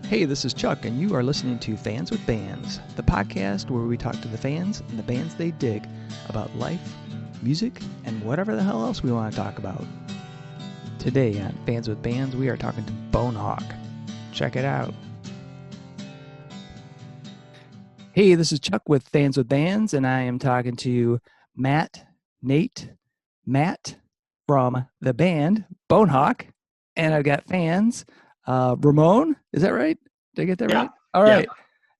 Hey, this is Chuck, and you are listening to Fans with Bands, the podcast where we talk to the fans and the bands they dig about life, music, and whatever the hell else we want to talk about. Today on Fans with Bands, we are talking to Bonehawk. Check it out. Hey, this is Chuck with Fans with Bands, and I am talking to Matt from the band Bonehawk, and I've got fans. Ramone, is that right? Did I get that right? All right.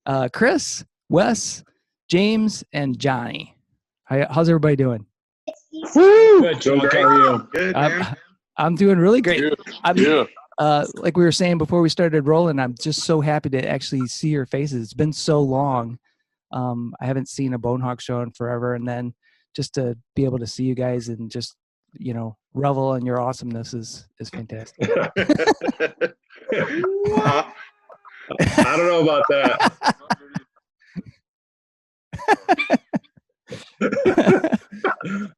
Yeah. Chris, Wes, James, and Johnny. How's everybody doing? Woo! Good, Chuck. How are you? Good, man. I'm doing really great. Yeah. Like we were saying before we started rolling, I'm just so happy to actually see your faces. It's been so long. I haven't seen a Bonehawk show in forever, and then just to be able to see you guys and just, you know, revel in your awesomeness is fantastic. I don't know about that.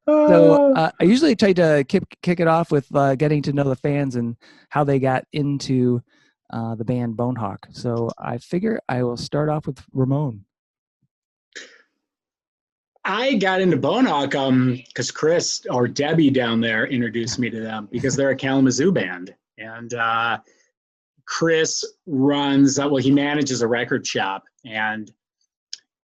So I usually try to kick it off with getting to know the fans and how they got into the band Bonehawk. So I figure I will start off with Ramone. I got into Bonehawk because Chris or Debbie down there introduced me to them because they're a Kalamazoo band. And Chris runs, he manages a record shop. And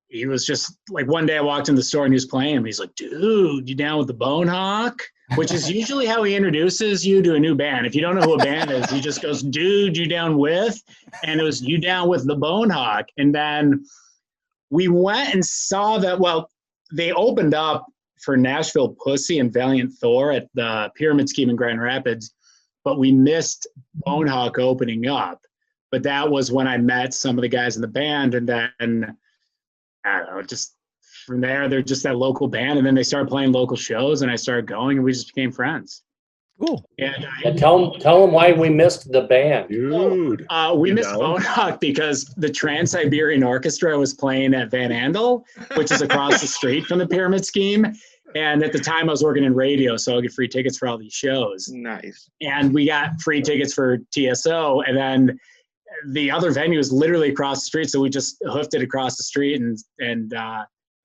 he was just like, one day I walked in the store and he was playing him. He's like, dude, you down with the Bonehawk? Which is usually how he introduces you to a new band. If you don't know who a band is, he just goes, dude, you down with? And it was, you down with the Bonehawk? And then we went and saw that, they opened up for Nashville Pussy and Valiant Thor at the Pyramid Scheme in Grand Rapids, but we missed Bonehawk opening up. But that was when I met some of the guys in the band, and then I don't know, just from there, they're just that local band, and then they started playing local shows, and I started going, and we just became friends. Cool. And tell them why we missed the band. Dude. We missed Bonehawk because the Trans-Siberian Orchestra was playing at Van Andel, which is across the street from the Pyramid Scheme. And at the time I was working in radio, so I'll get free tickets for all these shows. Nice. And we got free tickets for TSO, and then the other venue is literally across the street, so we just hoofed it across the street, and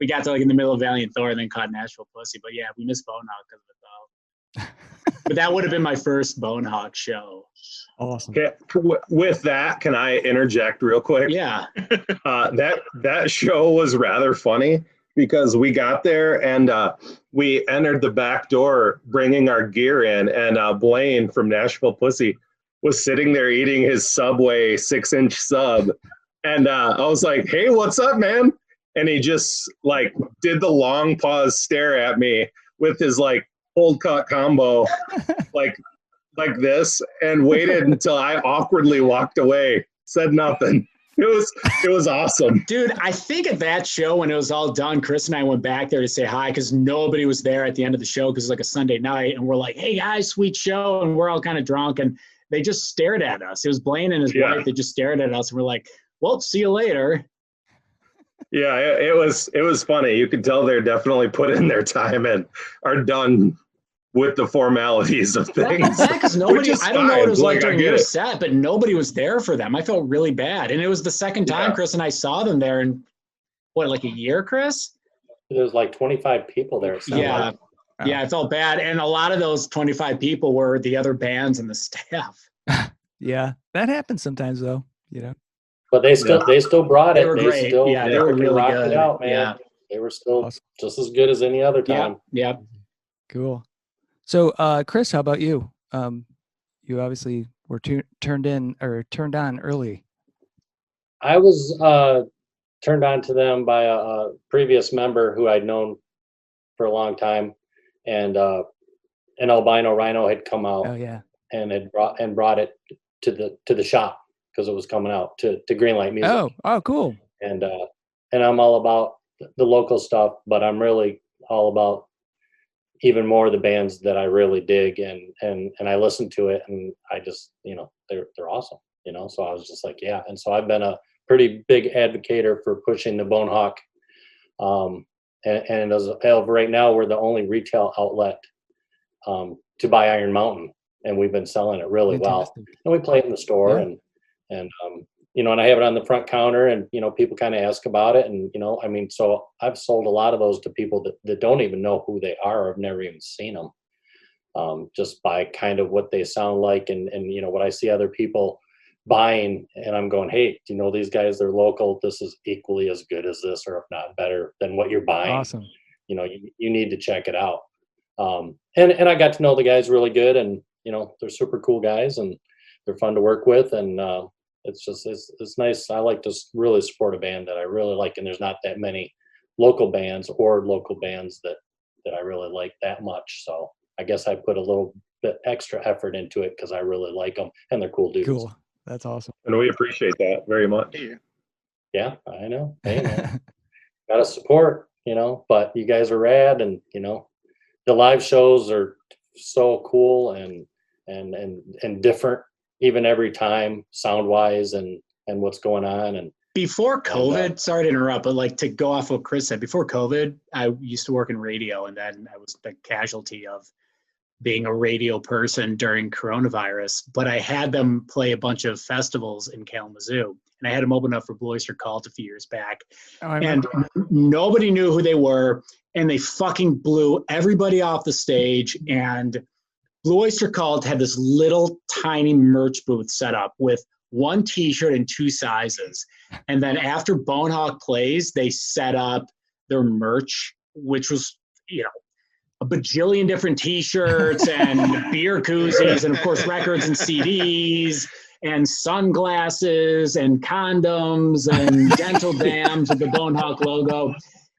we got to in the middle of Valiant Thor and then caught Nashville Pussy. But yeah, we missed Bonehawk because of it though. But that would have been my first Bonehawk show. Awesome. Okay. With that, can I interject real quick? Yeah. That show was rather funny because we got there and we entered the back door bringing our gear in, and Blaine from Nashville Pussy was sitting there eating his Subway 6-inch sub. And I was like, hey, what's up, man? And he just did the long pause stare at me with his cold cut combo like this, and waited until I awkwardly walked away, said nothing. It was awesome. Dude, I think at that show when it was all done, Chris and I went back there to say hi because nobody was there at the end of the show because it was a Sunday night, and we're like, hey guys, sweet show, and we're all kind of drunk, and they just stared at us. It was Blaine and his wife. They just stared at us, and we're like, well, see you later. Yeah, it was funny. You could tell they're definitely put in their time and are done with the formalities of things. Yeah, because nobody, I don't know what it was like during your set, but nobody was there for them. I felt really bad. And it was the second time Chris and I saw them there in, a year, Chris? There was 25 people there. Yeah. Yeah, I felt bad. And a lot of those 25 people were the other bands and the staff. Yeah, that happens sometimes though, you know. But they still brought it. They were great. They were really good. It out, man. Yeah. They were still just as good as any other time. Yeah. Cool. So, Chris, how about you? You obviously were turned on early. I was turned on to them by a previous member who I'd known for a long time, and an albino rhino had come out. Oh yeah. And had brought it to the shop because it was coming out to GreenLight music. Oh, cool. And I'm all about the local stuff, but I'm really all about even more the bands that I really dig, and I listen to it, and I just, they're awesome, so I was just like, yeah. And so I've been a pretty big advocator for pushing the Bonehawk. And as of right now, we're the only retail outlet to buy Iron Mountain, and we've been selling it really well. And we play it in the store, and you know, and I have it on the front counter, and, you know, people kind of ask about it. And, you know, I mean, so I've sold a lot of those to people that don't even know who they are, or have never even seen them, just by kind of what they sound like. And, you know, what I see other people buying, and I'm going, hey, do you know these guys? They're local. This is equally as good as this, or if not better than what you're buying. Awesome. You know, you need to check it out. And I got to know the guys really good, and, you know, they're super cool guys, and they're fun to work with. And, it's nice. I like to really support a band that I really like, and there's not that many local bands that I really like that much. So I guess I put a little bit extra effort into it because I really like them, and they're cool dudes. Cool. That's awesome. And we appreciate that very much. Yeah, I know. Hey, man. Gotta support, you know, but you guys are rad, and, you know, the live shows are so cool and different, even every time, sound wise, and what's going on. And before COVID, sorry to interrupt, but like to go off what Chris said, before COVID, I used to work in radio, and then I was the casualty of being a radio person during coronavirus. But I had them play a bunch of festivals in Kalamazoo, and I had them open up for Blue Oyster Cult a few years back. And nobody knew who they were, and they fucking blew everybody off the stage. And Blue Oyster Cult had this little tiny merch booth set up with one t-shirt in 2 sizes. And then after Bonehawk plays, they set up their merch, which was, you know, a bajillion different t-shirts and beer koozies, and of course records and CDs and sunglasses and condoms and dental dams with the Bonehawk logo.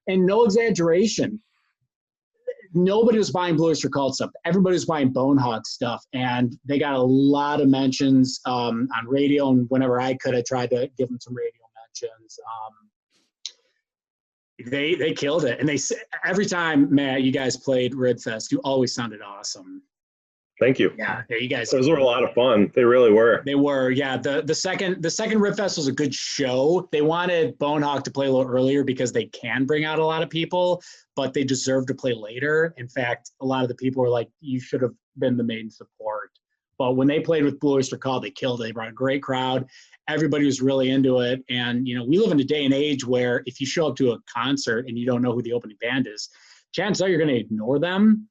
And no exaggeration, nobody was buying Blue Oyster Cult stuff. Everybody was buying Bonehawk stuff, and they got a lot of mentions on radio. And whenever I could, I tried to give them some radio mentions. They killed it, and every time, Matt, you guys played Ridfest, you always sounded awesome. Thank you. Yeah, you guys. Those were a lot of fun. They really were. They were, yeah. The second Ridfest was a good show. They wanted Bonehawk to play a little earlier because they can bring out a lot of people, but they deserve to play later. In fact, a lot of the people were like, you should have been the main support. But when they played with Blue Oyster Cult, they killed it. They brought a great crowd. Everybody was really into it. And, you know, we live in a day and age where if you show up to a concert and you don't know who the opening band is, chances are you're going to ignore them.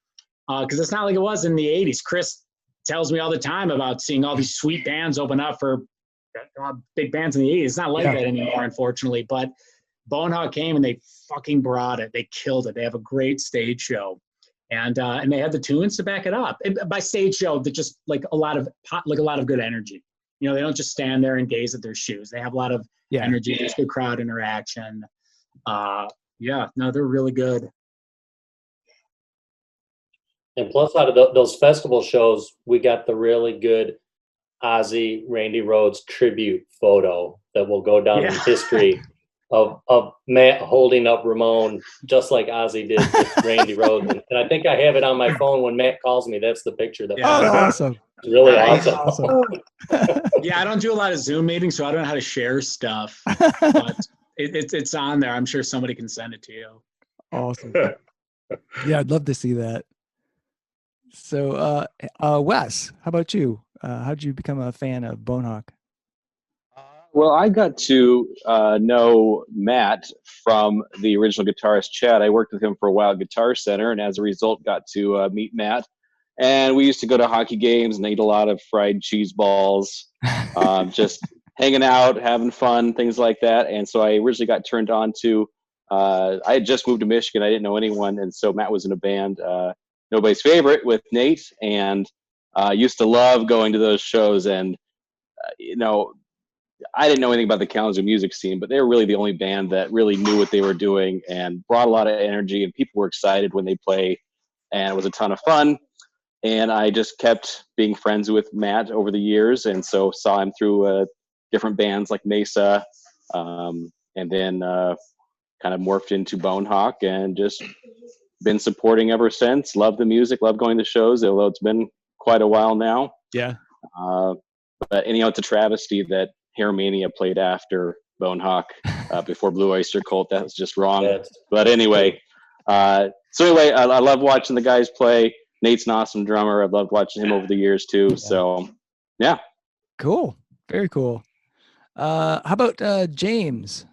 Because it's not like it was in the 80s. Chris tells me all the time about seeing all these sweet bands open up for big bands in the 80s. It's not like that anymore, unfortunately. But Bonehawk came and they fucking brought it. They killed it. They have a great stage show. And they had the tunes to back it up. And by stage show, they're just like a lot of good energy. You know, they don't just stand there and gaze at their shoes. They have a lot of energy. There's good crowd interaction. They're really good. And plus, out of those festival shows, we got the really good Ozzy, Randy Rhoads tribute photo that will go down in history of Matt holding up Ramone, just like Ozzy did with Randy Rhoads. And I think I have it on my phone when Matt calls me. That's the picture. Awesome. It's really awesome. Yeah, I don't do a lot of Zoom meetings, so I don't know how to share stuff. But it's on there. I'm sure somebody can send it to you. Awesome. Yeah, I'd love to see that. So, Wes, how about you? How did you become a fan of Bonehawk? Well, I got to know Matt from the original guitarist Chad. I worked with him for a while at Guitar Center, and as a result, got to meet Matt. And we used to go to hockey games and eat a lot of fried cheese balls, just hanging out, having fun, things like that. And so I originally got turned on to. I had just moved to Michigan. I didn't know anyone, and so Matt was in a band. Nobody's Favorite with Nate, and used to love going to those shows. And I didn't know anything about the Kalamazoo music scene, but they were really the only band that really knew what they were doing and brought a lot of energy, and people were excited when they play, and it was a ton of fun. And I just kept being friends with Matt over the years, and so saw him through different bands like Mesa, and then kind of morphed into Bonehawk, and just been supporting ever since. Love the music, love going to shows, although it's been quite a while now. Yeah. But it's a travesty that Hairmania played after Bonehawk before Blue Oyster Cult. That was just wrong. But anyway, I love watching the guys play. Nate's an awesome drummer. I've loved watching him over the years too. So, yeah. Cool. Very cool. How about James?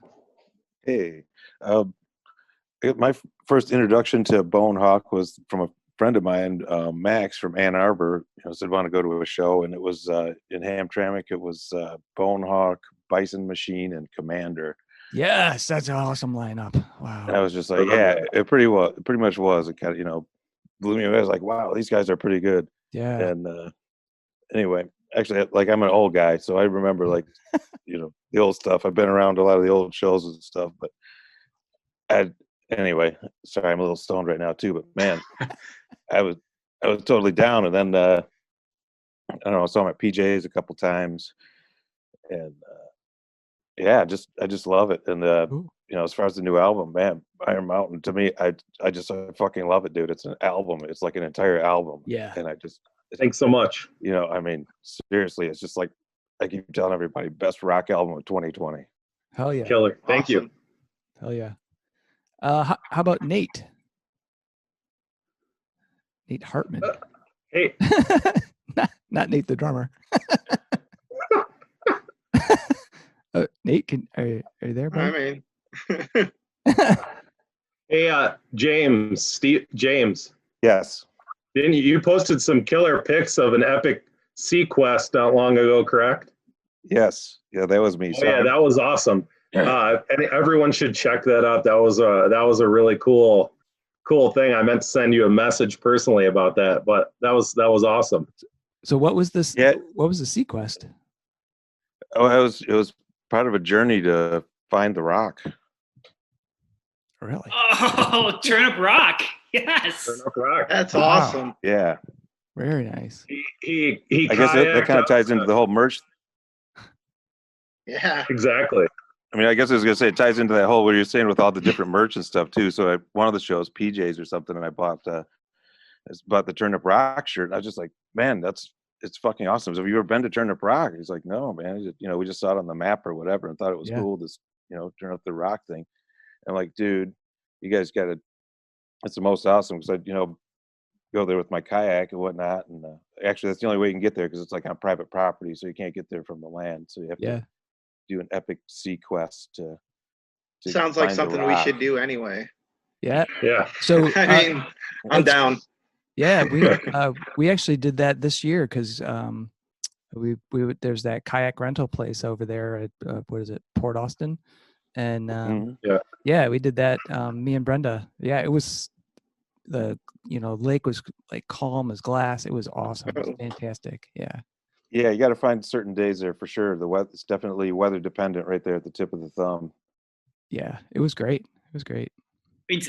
Hey, my first introduction to Bonehawk was from a friend of mine, Max from Ann Arbor. Said want to go to a show, and it was in Hamtramck. It was Bonehawk, Bison Machine, and Commander. Yes, that's an awesome lineup. Wow. And I was just like, yeah, it pretty much was. It kind of blew me away. I was like, wow, these guys are pretty good. Yeah. And anyway, actually, like I'm an old guy, so I remember like the old stuff. I've been around a lot of the old shows and stuff, but anyway, sorry, I'm a little stoned right now too, but man, I was totally down. And then I don't know, I saw him at PJ's a couple times, and yeah, I just love it. And as far as the new album, man, Iron Mountain, to me, I fucking love it, dude. It's an album. It's like an entire album. Yeah. And Thanks so much. I mean, seriously, it's just like I keep telling everybody, best rock album of 2020. Hell yeah. Killer. Thank you. Hell yeah. How about Nate? Nate Hartman. Hey. not Nate the drummer. Nate, are you there, buddy? I mean, Hey, James. Yes. Didn't you posted some killer pics of an epic sea quest not long ago, correct? Yes. Yeah, that was me. Oh, yeah, that was awesome. And everyone should check that out. That was a really cool thing. I meant to send you a message personally about that, but that was awesome. So what was this? Yeah. What was the sea quest? Oh, it was part of a journey to find the rock. Really? Oh, Turnip Rock. Yes. Turnip Rock. that's awesome. Yeah. Very nice. He I guess that kind of ties into the whole merch. Yeah. Exactly. I mean, I guess I was gonna say it ties into that whole what you're saying with all the different merch and stuff too. So one of the shows, PJ's or something, and I bought the Turnip Rock shirt. I was just like, man, it's fucking awesome. So have you ever been to Turnip Rock? He's like, no, man. We just saw it on the map or whatever and thought it was cool. This Turn Up the Rock thing. I'm like, dude, you guys got to. It's the most awesome because I go there with my kayak and whatnot, and actually that's the only way you can get there because it's like on private property, so you can't get there from the land. So you have to do an epic sea quest to Sounds like something we should do anyway. Yeah. Yeah. So I mean, I'm down. Yeah, we actually did that this year because we there's that kayak rental place over there at what is it, Port Austin, and we did that. Me and Brenda. Yeah, it was the lake was like calm as glass. It was awesome. It was fantastic. Yeah. Yeah, you got to find certain days there for sure. The weather, it's definitely weather dependent right there at the tip of the thumb. Yeah, it was great. It was great. I mean,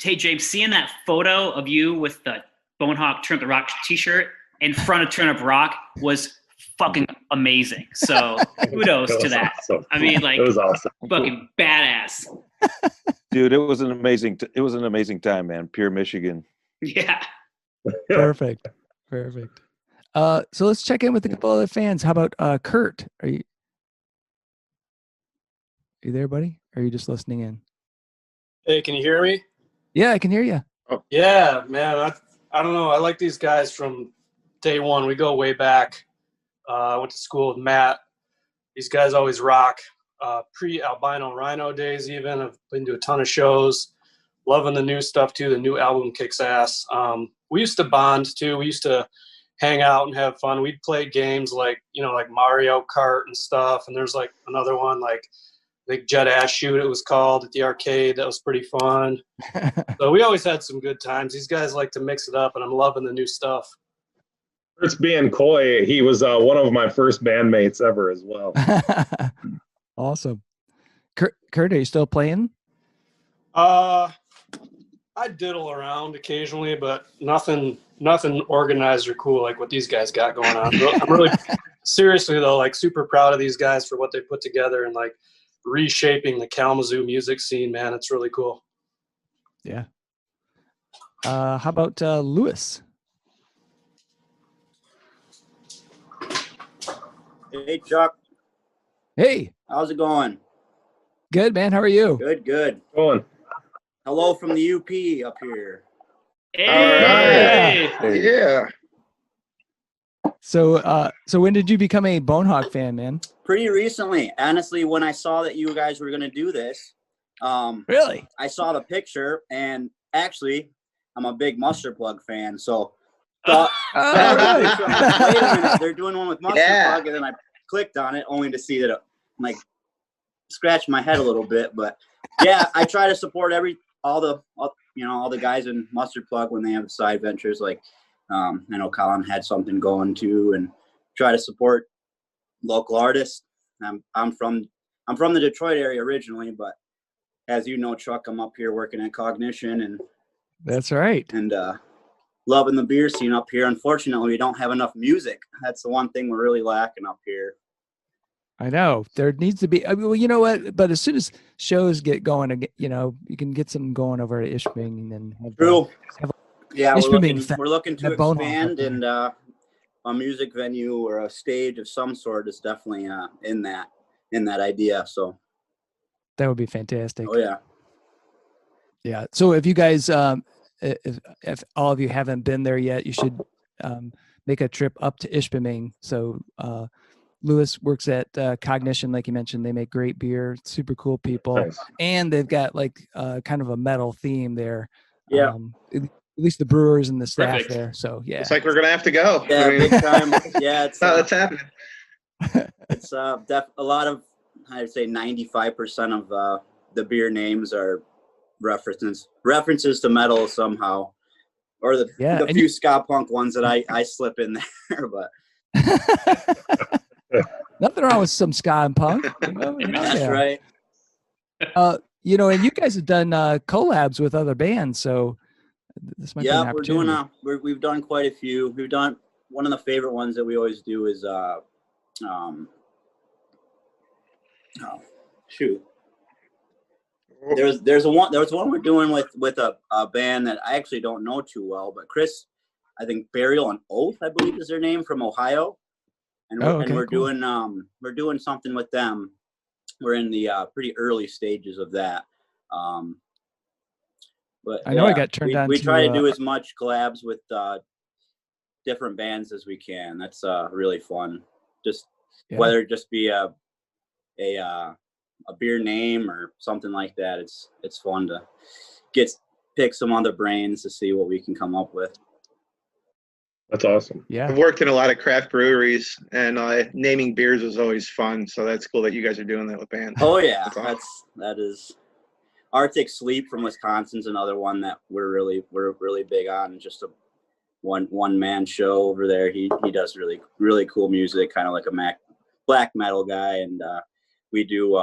hey, James, seeing that photo of you with the Bonehawk Turnip the Rock t-shirt in front of Turnip Rock was fucking amazing. So kudos to that. Awesome. I mean, like, it was awesome. Fucking badass. Dude, it was an amazing time, man. Pure Michigan. Yeah. Perfect. So let's check in with a couple other fans. How about Curt? Are you there, buddy? Or are you just listening in? Hey, can you hear me? Yeah, I can hear you. Yeah, man. I don't know. I like these guys from day one. We go way back. I went to school with Matt. These guys always rock. Pre-Albino Rhino days even. I've been to a ton of shows. Loving the new stuff too. The new album kicks ass. We used to bond too. We used to hang out and have fun. We'd play games like Mario Kart and stuff. And there's like another one like Big Jet Ass Shoot, it was called, at the arcade. That was pretty fun. So we always had some good times. These guys like to mix it up, and I'm loving the new stuff. Kurt's being coy. He was one of my first bandmates ever as well. Awesome. Curt, are you still playing? I diddle around occasionally, but nothing organized or cool like what these guys got going on. I'm really seriously though, like super proud of these guys for what they put together and like reshaping the Kalamazoo music scene, man. It's really cool. Yeah. How about Lewis? Hey, Chuck. Hey. How's it going? Good, man. How are you? Good. Going. Hello from the UP up here. Hey. Yeah. So when did you become a Bonehawk fan, man? Pretty recently, honestly, when I saw that you guys were going to do this, Really? I saw the picture, and actually, I'm a big Mustard Plug fan, so saw the picture, I'm like, wait a minute, they're doing one with Mustard Plug, and then I clicked on it only to see that it, like, scratched my head a little bit. But yeah, I try to support all the guys in Mustard Plug when they have side ventures. Like I know Colin had something going too, and try to support local artists. I'm from the Detroit area originally, but as you know, Chuck, I'm up here working at Cognition, and that's right. And loving the beer scene up here. Unfortunately, we don't have enough music. That's the one thing we're really lacking up here. I know there needs to be. I mean, well, you know what? But as soon as shows get going, you know, you can get some going over at Ishpeming and True. Yeah, we're looking to Bonehawk expand, and a music venue or a stage of some sort is definitely in that idea. So that would be fantastic. Oh yeah. Yeah. So if you guys, if all of you haven't been there yet, you should make a trip up to Ishpeming. So Lewis works at Cognition, like you mentioned. They make great beer, super cool people, Nice. And they've got like kind of a metal theme there. Yeah. At least the brewers and the staff Perfect. there. So yeah, It's like we're gonna have to go. Yeah, big time. Yeah, it's that's happening. It's a lot of, I'd say 95% of the beer names are references to metal somehow, or the few ska punk ones that I slip in there. But nothing wrong with some ska and punk. You know? That's right. You know, and you guys have done collabs with other bands, so this might be an opportunity. We've done quite a few. We've done one of the favorite ones that we always do is There's one we're doing with a band that I actually don't know too well, but Chris, I think Burial and Oath, I believe is their name, from Ohio, and we're doing something with them. We're in the pretty early stages of that. But I know I got turned on. We try to do as much collabs with different bands as we can. That's really fun. Whether it just be a beer name or something like that. It's fun to pick some other brains to see what we can come up with. That's awesome. Yeah, I've worked in a lot of craft breweries, and naming beers is always fun. So that's cool that you guys are doing that with bands. Oh yeah, awesome. that is. Arctic Sleep from Wisconsin's another one that we're really big on. Just a one man show over there. He does really cool music, kind of like a black metal guy, and we do.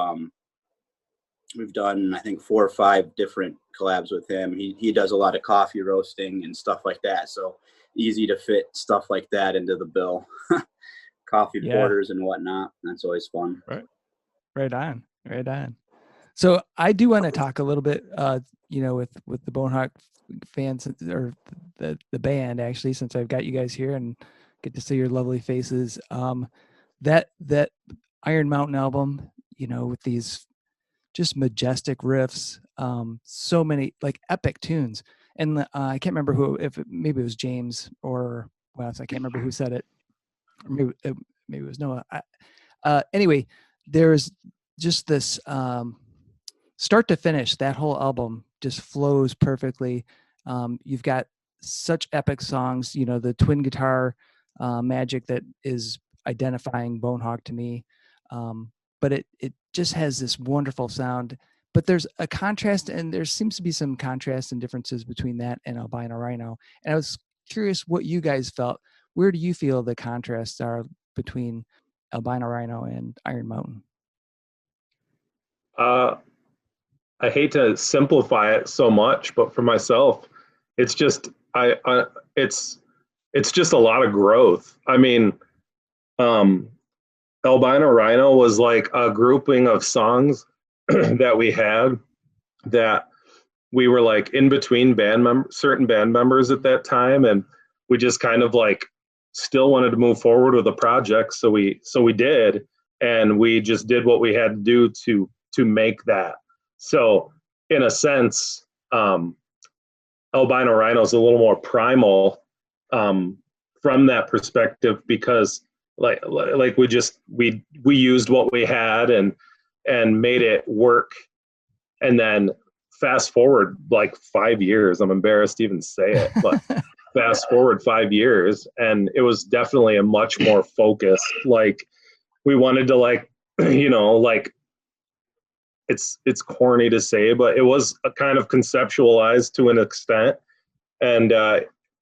We've done I think 4 or 5 different collabs with him. He does a lot of coffee roasting and stuff like that. So easy to fit stuff like that into the bill. Coffee porters and whatnot. That's always fun. Right on. So I do want to talk a little bit, you know, with the Bonehawk fans or the band actually, since I've got you guys here and get to see your lovely faces. That Iron Mountain album, you know, with these just majestic riffs, so many like epic tunes, and I can't remember maybe it was James or Wes. I can't remember who said it. Or maybe it was Noah. Anyway, there's just this. Start to finish, that whole album just flows perfectly. You've got such epic songs, you know, the twin guitar magic that is identifying Bonehawk to me. But it just has this wonderful sound. But there's a contrast, and there seems to be some contrast and differences between that and Albino Rhino. And I was curious what you guys felt. Where do you feel the contrasts are between Albino Rhino and Iron Mountain? I hate to simplify it so much, but for myself, it's just it's just a lot of growth. I mean, Albino Rhino was like a grouping of songs that we had that we were like in between certain band members at that time, and we just kind of like still wanted to move forward with the project, so we did, and we just did what we had to do to make that. So in a sense, Albino Rhino is a little more primal from that perspective, because like we used what we had and made it work. And then fast forward like 5 years, I'm embarrassed to even say it, but fast forward 5 years, and it was definitely a much more focused, like we wanted to like, you know, like it's corny to say, but it was a kind of conceptualized to an extent. And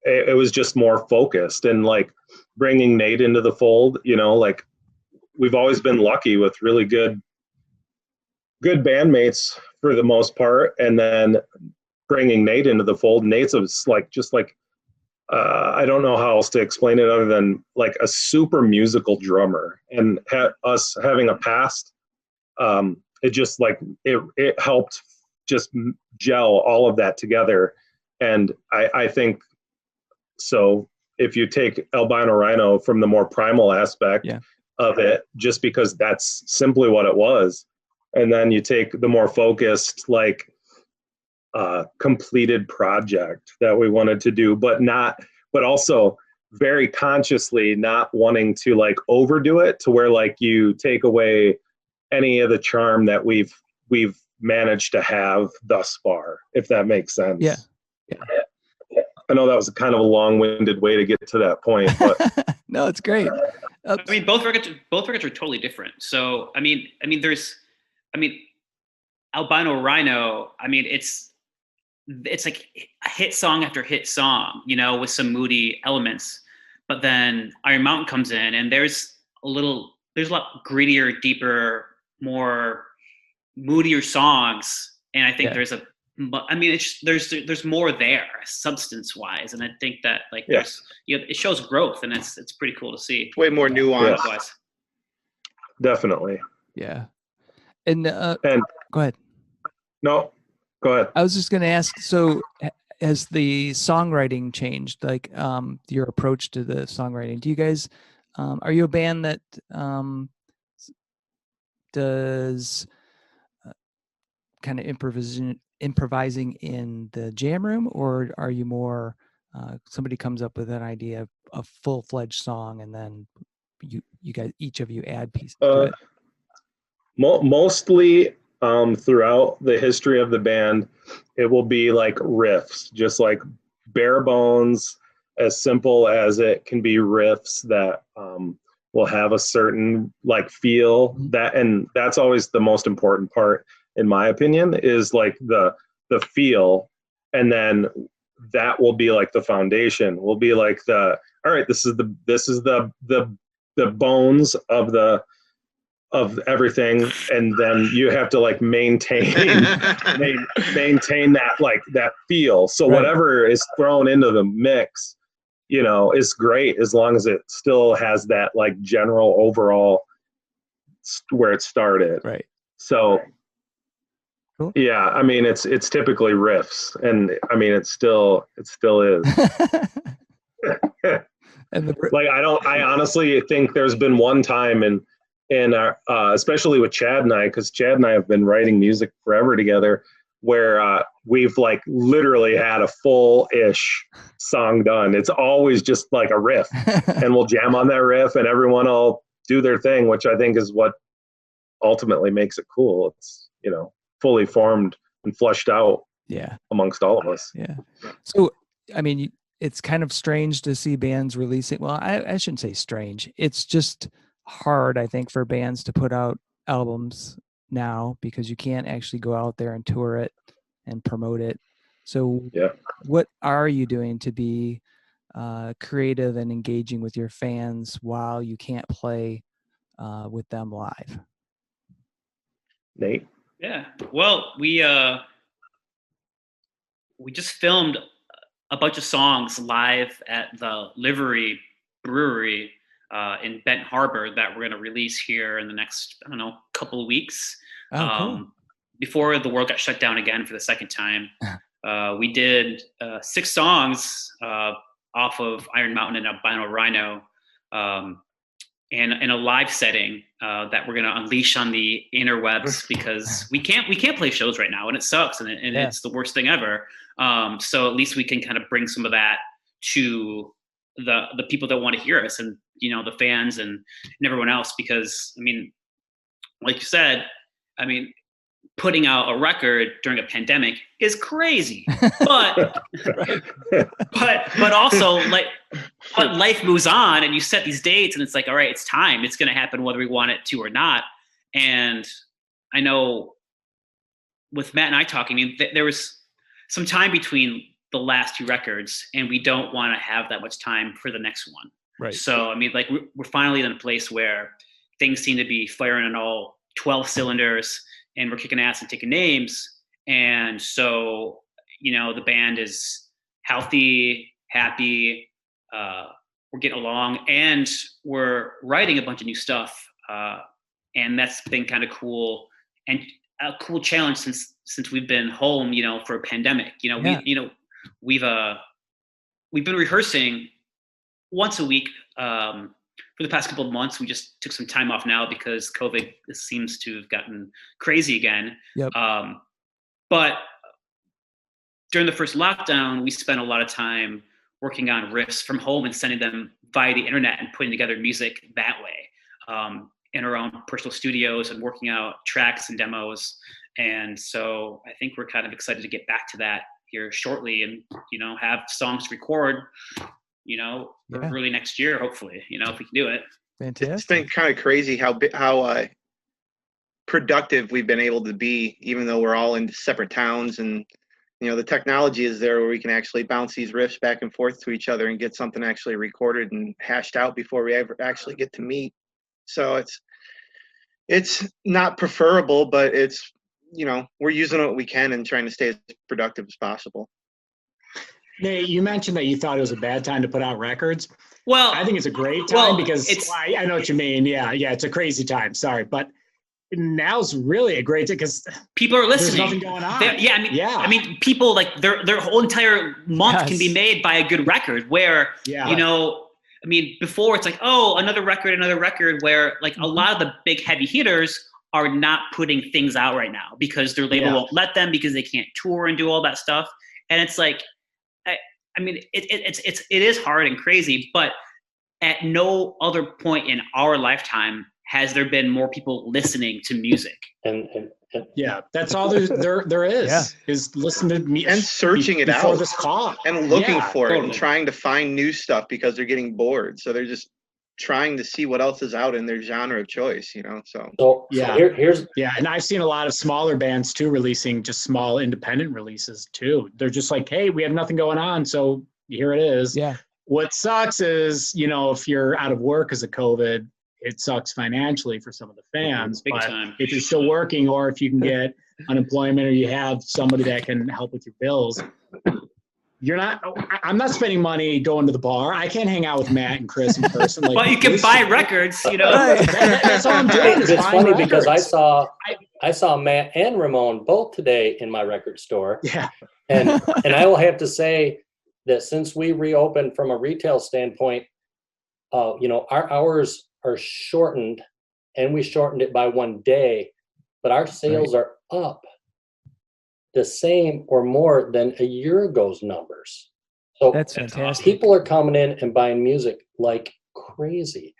it was just more focused, and like bringing Nate into the fold, you know, like we've always been lucky with really good bandmates for the most part. And then bringing Nate into the fold, Nate's like, just like, I don't know how else to explain it other than like a super musical drummer, and us having a past, it just like, it helped just gel all of that together. And I think, so if you take Albino Rhino from the more primal aspect of it, just because that's simply what it was, and then you take the more focused, like completed project that we wanted to do, but also very consciously not wanting to like overdo it to where like you take away any of the charm that we've managed to have thus far, if that makes sense. Yeah. I know that was kind of a long-winded way to get to that point, but no, it's great. I mean, both records are totally different. So, I mean, Albino Rhino, I mean, it's like hit song after hit song, you know, with some moody elements. But then Iron Mountain comes in, and there's a lot grittier, deeper, more moodier songs. And I think there's more there substance wise. And I think that like it shows growth, and it's pretty cool to see. Way more nuance. Yes. Definitely. Yeah. And go ahead. No, go ahead. I was just going to ask, so has the songwriting changed, like your approach to the songwriting? Do you guys, are you a band that does kind of improvising in the jam room, or are you more somebody comes up with an idea of a full-fledged song and then you guys, each of you add pieces to it? Mostly throughout the history of the band, it will be like riffs, just like bare bones, as simple as it can be, riffs that will have a certain like feel, that, and that's always the most important part in my opinion, is like the feel. And then that will be like the foundation, will be like all right, this is the bones of everything, and then you have to like maintain that, like that feel. So whatever is thrown into the mix, you know, is great as long as it still has that like general overall where it started. Right. So yeah, I mean, it's typically riffs, and I mean, it still is. Like I honestly think there's been one time in our, especially with Chad and I, because Chad and I have been writing music forever together, where we've like literally had a full-ish song done. It's always just like a riff, and we'll jam on that riff, and everyone will do their thing, which I think is what ultimately makes it cool. It's, you know, fully formed and fleshed out amongst all of us. Yeah. So, I mean, it's kind of strange to see bands releasing, well, I shouldn't say strange. It's just hard, I think, for bands to put out albums now, because you can't actually go out there and tour it and promote it. So what are you doing to be creative and engaging with your fans while you can't play with them live? Nate? Yeah, well, we just filmed a bunch of songs live at the Livery Brewery in Benton Harbor that we're going to release here in the next, I don't know, couple of weeks. Cool. Before the world got shut down again for the second time. We did 6 songs off of Iron Mountain and Albino Rhino, and in a live setting that we're going to unleash on the interwebs, because we can't play shows right now, and it sucks, and it's the worst thing ever. So at least we can kind of bring some of that to the people that want to hear us, and the fans and everyone else. Because I mean, like you said, I mean, putting out a record during a pandemic is crazy, but but also like, but life moves on, and you set these dates, and it's like, all right, it's time. It's going to happen whether we want it to or not. And I know with Matt and I talking, I mean, there was some time between the last 2 records, and we don't want to have that much time for the next one. Right. So I mean, like we're finally in a place where things seem to be firing on all 12 cylinders, and we're kicking ass and taking names. And so, the band is healthy, happy, we're getting along, and we're writing a bunch of new stuff. And that's been kind of cool, and a cool challenge since we've been home, for a pandemic. We've been rehearsing once a week for the past couple of months. We just took some time off now because COVID seems to have gotten crazy again. Yep. But during the first lockdown, we spent a lot of time working on riffs from home and sending them via the internet and putting together music that way, in our own personal studios, and working out tracks and demos. And so I think we're kind of excited to get back to that here shortly, and have songs to record early next year, hopefully, if we can do it. Fantastic. It's been kind of crazy how productive we've been able to be, even though we're all in separate towns, and the technology is there where we can actually bounce these riffs back and forth to each other and get something actually recorded and hashed out before we ever actually get to meet. So it's not preferable, but it's we're using what we can and trying to stay as productive as possible. Nate, you mentioned that you thought it was a bad time to put out records. Well, I think it's a great time because I know what you mean. Yeah, it's a crazy time. Sorry, but now's really a great time because people are listening. There's nothing going on. I mean, people like their whole entire month can be made by a good record. Where I mean, before it's like, oh, another record. Where like a lot of the big heavy hitters are not putting things out right now because their label won't let them, because they can't tour and do all that stuff. And it's like, I mean, it is hard and crazy, but at no other point in our lifetime has there been more people listening to music. And that's all there is is listening to me and searching it out this call and looking for it and trying to find new stuff because they're getting bored. So they're just trying to see what else is out in their genre of choice, here's and I've seen a lot of smaller bands too releasing just small independent releases too. They're just like, hey, we have nothing going on, so here it is. What sucks is if you're out of work because of COVID, it sucks financially for some of the fans. Big but time. if you're still working, or if you can get unemployment, or you have somebody that can help with your bills, I'm not spending money going to the bar. I can't hang out with Matt and Chris in person. But you can buy records, That's all I'm doing. It's funny because I saw Matt and Ramone both today in my record store. And I will have to say that since we reopened from a retail standpoint, our hours are shortened, and we shortened it by 1 day, but our sales are up the same or more than a year ago's numbers. So that's fantastic. People are coming in and buying music like crazy.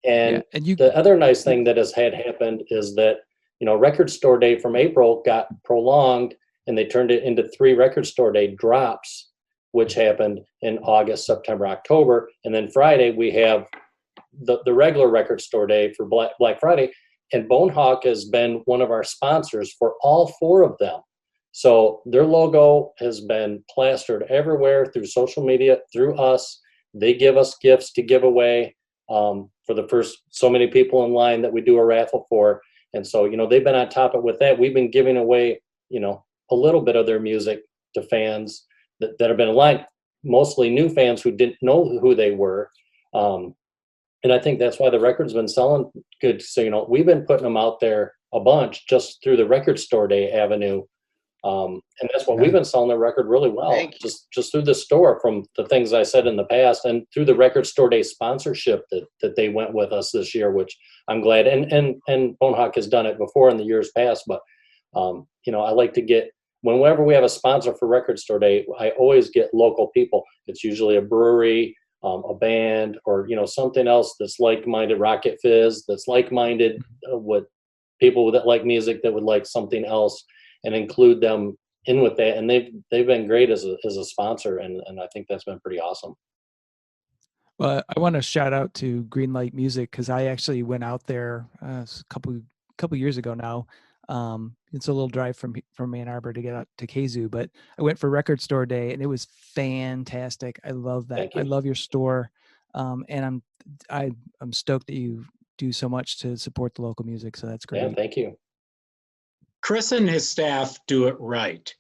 And, and the other nice thing that has happened is that, Record Store Day from April got prolonged, and they turned it into 3 Record Store Day drops, which happened in August, September, October. And then Friday, we have the regular Record Store Day for Black Friday. And Bonehawk has been one of our sponsors for all 4 of them. So their logo has been plastered everywhere through social media, through us. They give us gifts to give away for the first so many people in line that we do a raffle for. And so, they've been on top of it with that. We've been giving away, a little bit of their music to fans that have been in line, mostly new fans who didn't know who they were. And I think that's why the record's been selling good. So, we've been putting them out there a bunch just through the Record Store Day avenue. And that's what we've been selling the record really well, just through the store, from the things I said in the past, and through the Record Store Day sponsorship that they went with us this year, which I'm glad. And Bonehawk has done it before in the years past, but I like to get, whenever we have a sponsor for Record Store Day, I always get local people. It's usually a brewery a band or, you know, something else that's like-minded, Rocket Fizz, that's like-minded with people that like music that would like something else, and include them in with that. And they've been great as a sponsor, and I think that's been pretty awesome. Well, I want to shout out to GreenLight Music because I actually went out there a couple years ago now. It's a little drive from Ann Arbor to get out to Kalamazoo, but I went for Record Store Day and it was fantastic. I love that. I love your store, and I'm stoked that you do so much to support the local music. So that's great. Yeah, thank you. Chris and his staff do it right.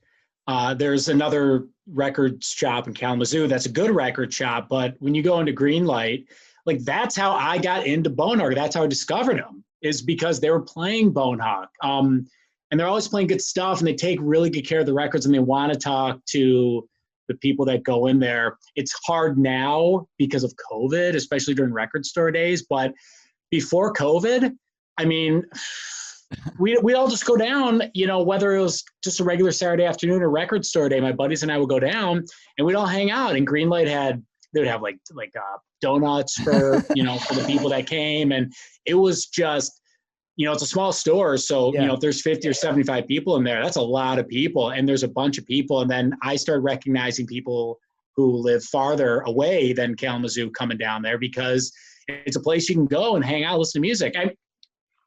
There's another record shop in Kalamazoo that's a good record shop, but when you go into GreenLight, like that's how I got into Bonehawk. That's how I discovered them, is because they were playing Bonehawk. And they're always playing good stuff, and they take really good care of the records, and they want to talk to the people that go in there. It's hard now because of COVID, especially during record store days, but before COVID, I mean, we all just go down, you know, whether it was just a regular Saturday afternoon or record store day, my buddies and I would go down and we'd all hang out. And GreenLight they would have like donuts for, you know, for the people that came. And it was just, you know, it's a small store. So, you know, if there's 50 or 75 people in there, that's a lot of people. And there's a bunch of people. And then I started recognizing people who live farther away than Kalamazoo coming down there, because it's a place you can go and hang out, listen to music.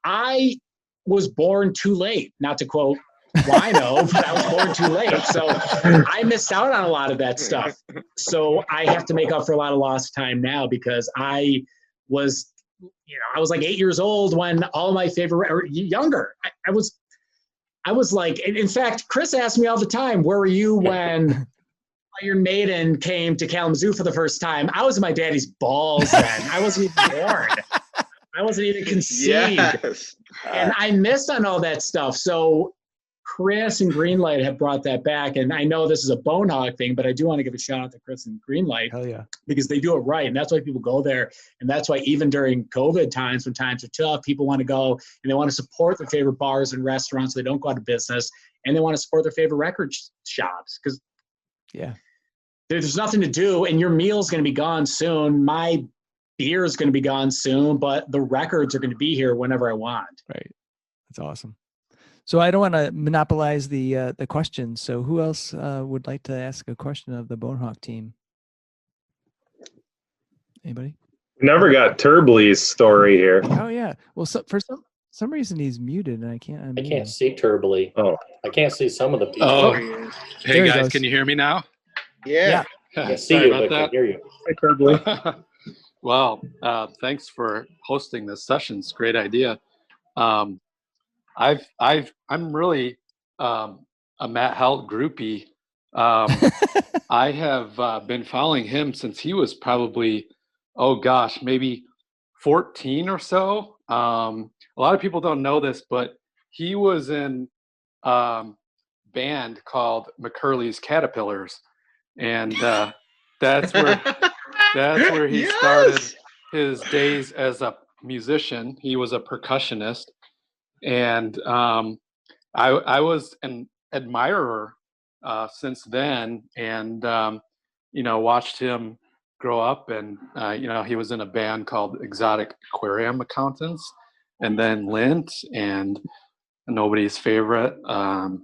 I was born too late, not to quote Wino, but I was born too late. So I missed out on a lot of that stuff. So I have to make up for a lot of lost time now, because I was like 8 years old when all my favorite, or younger. I was like, in fact, Chris asked me all the time, where were you when Iron Maiden came to Kalamazoo for the first time? I was in my daddy's balls then. I wasn't even born. I wasn't even conceived. Yes. And I missed on all that stuff. So Chris and GreenLight have brought that back. And I know this is a Bonehawk thing, but I do want to give a shout out to Chris and GreenLight. Hell yeah. Because they do it right. And that's why people go there. And that's why even during COVID times, when times are tough, people want to go and they want to support their favorite bars and restaurants so they don't go out of business. And they want to support their favorite record shops, because there's nothing to do. And your meal's going to be gone soon. My beer is going to be gone soon, but the records are going to be here whenever I want. Right. That's awesome. So I don't want to monopolize the questions. So who else would like to ask a question of the Bonehawk team? Anybody? We never got Terbly's story here. Oh yeah. Well, for some reason he's muted, and I can't see Terbly. Oh, I can't see some of the people. Oh, hey guys, can you hear me now? Yeah. I can see you, but I can hear you. Hey, Terbly. Well, thanks for hosting this session. It's a great idea. I'm really a Matt Helt groupie. I have been following him since he was probably, maybe 14 or so. A lot of people don't know this, but he was in a band called McCurley's Caterpillars, and that's where he started his days as a musician. He was a percussionist, and I was an admirer since then, and watched him grow up. And he was in a band called Exotic Aquarium Accountants, and then Lint, and Nobody's Favorite, and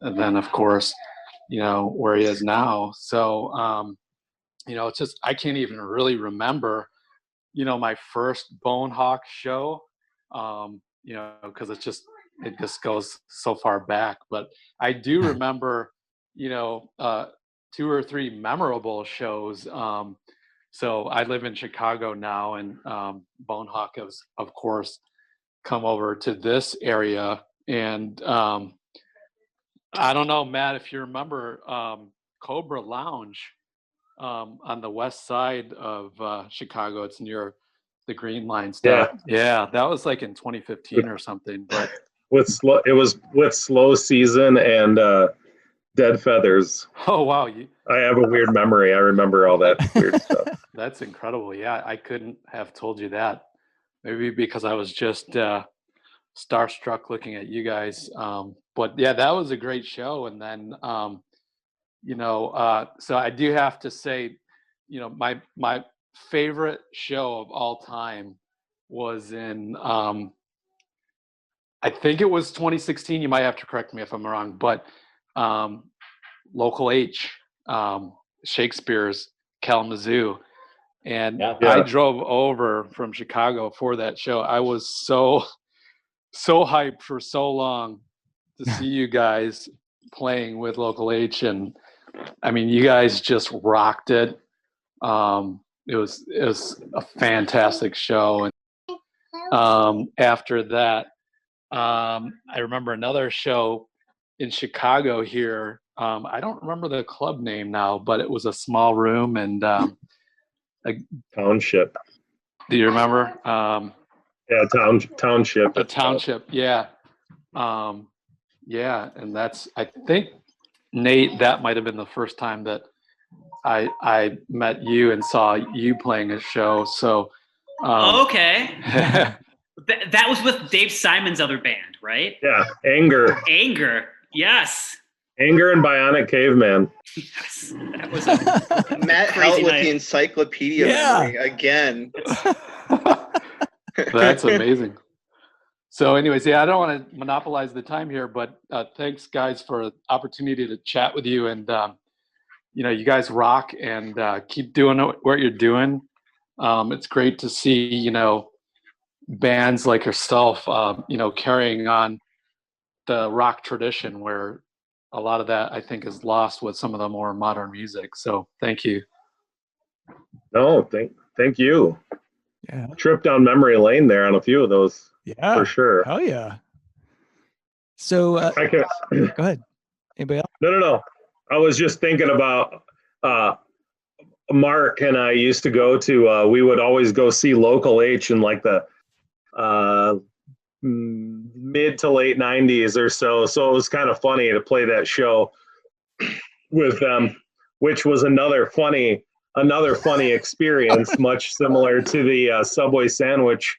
then of course where he is now. So it's just, I can't even really remember my first Bonehawk show, because it just goes so far back. But I do remember 2 or 3 memorable shows. So I live in Chicago now, and Bonehawk has, of course, come over to this area. And I don't know, Matt, if you remember Cobra Lounge on the west side of Chicago. It's near the Green Line stuff. Yeah, that was like in 2015 or something. But it was with Slow Season and Dead Feathers. Oh wow, I have a weird memory. I remember all that weird stuff. That's incredible. Yeah, I couldn't have told you that. Maybe because I was just starstruck looking at you guys. But yeah, that was a great show. And then so I do have to say, you know, my favorite show of all time was in I think it was 2016. You might have to correct me if I'm wrong, but Local H, Shakespeare's Kalamazoo. And I drove over from Chicago for that show. I was so hyped for so long to see you guys playing with Local H. And I mean, you guys just rocked it. It was a fantastic show. And after that, I remember another show in Chicago here. I don't remember the club name now, but it was a small room and Township. Do you remember? Yeah, Township. The Township, yeah. Yeah, and that's, I think, Nate, that might have been the first time that I met you and saw you playing a show. So okay. That was with Dave Simon's other band, right? Yeah, Anger. Yes. Anger and Bionic Caveman. Yes, that was Matt Helt with the encyclopedia memory again. That's amazing. So anyways, I don't want to monopolize the time here, but thanks guys for the opportunity to chat with you. And, you guys rock and keep doing what you're doing. It's great to see, bands like yourself, carrying on the rock tradition where a lot of that I think is lost with some of the more modern music. So thank you. No, thank you. Yeah. Trip down memory lane there on a few of those. Yeah. For sure. Hell yeah. So go ahead. Anybody else? No. I was just thinking about Mark and I used to go to we would always go see Local H in like the mid to late 90s or so. So it was kind of funny to play that show with them, which was another funny experience, much similar to the Subway sandwich.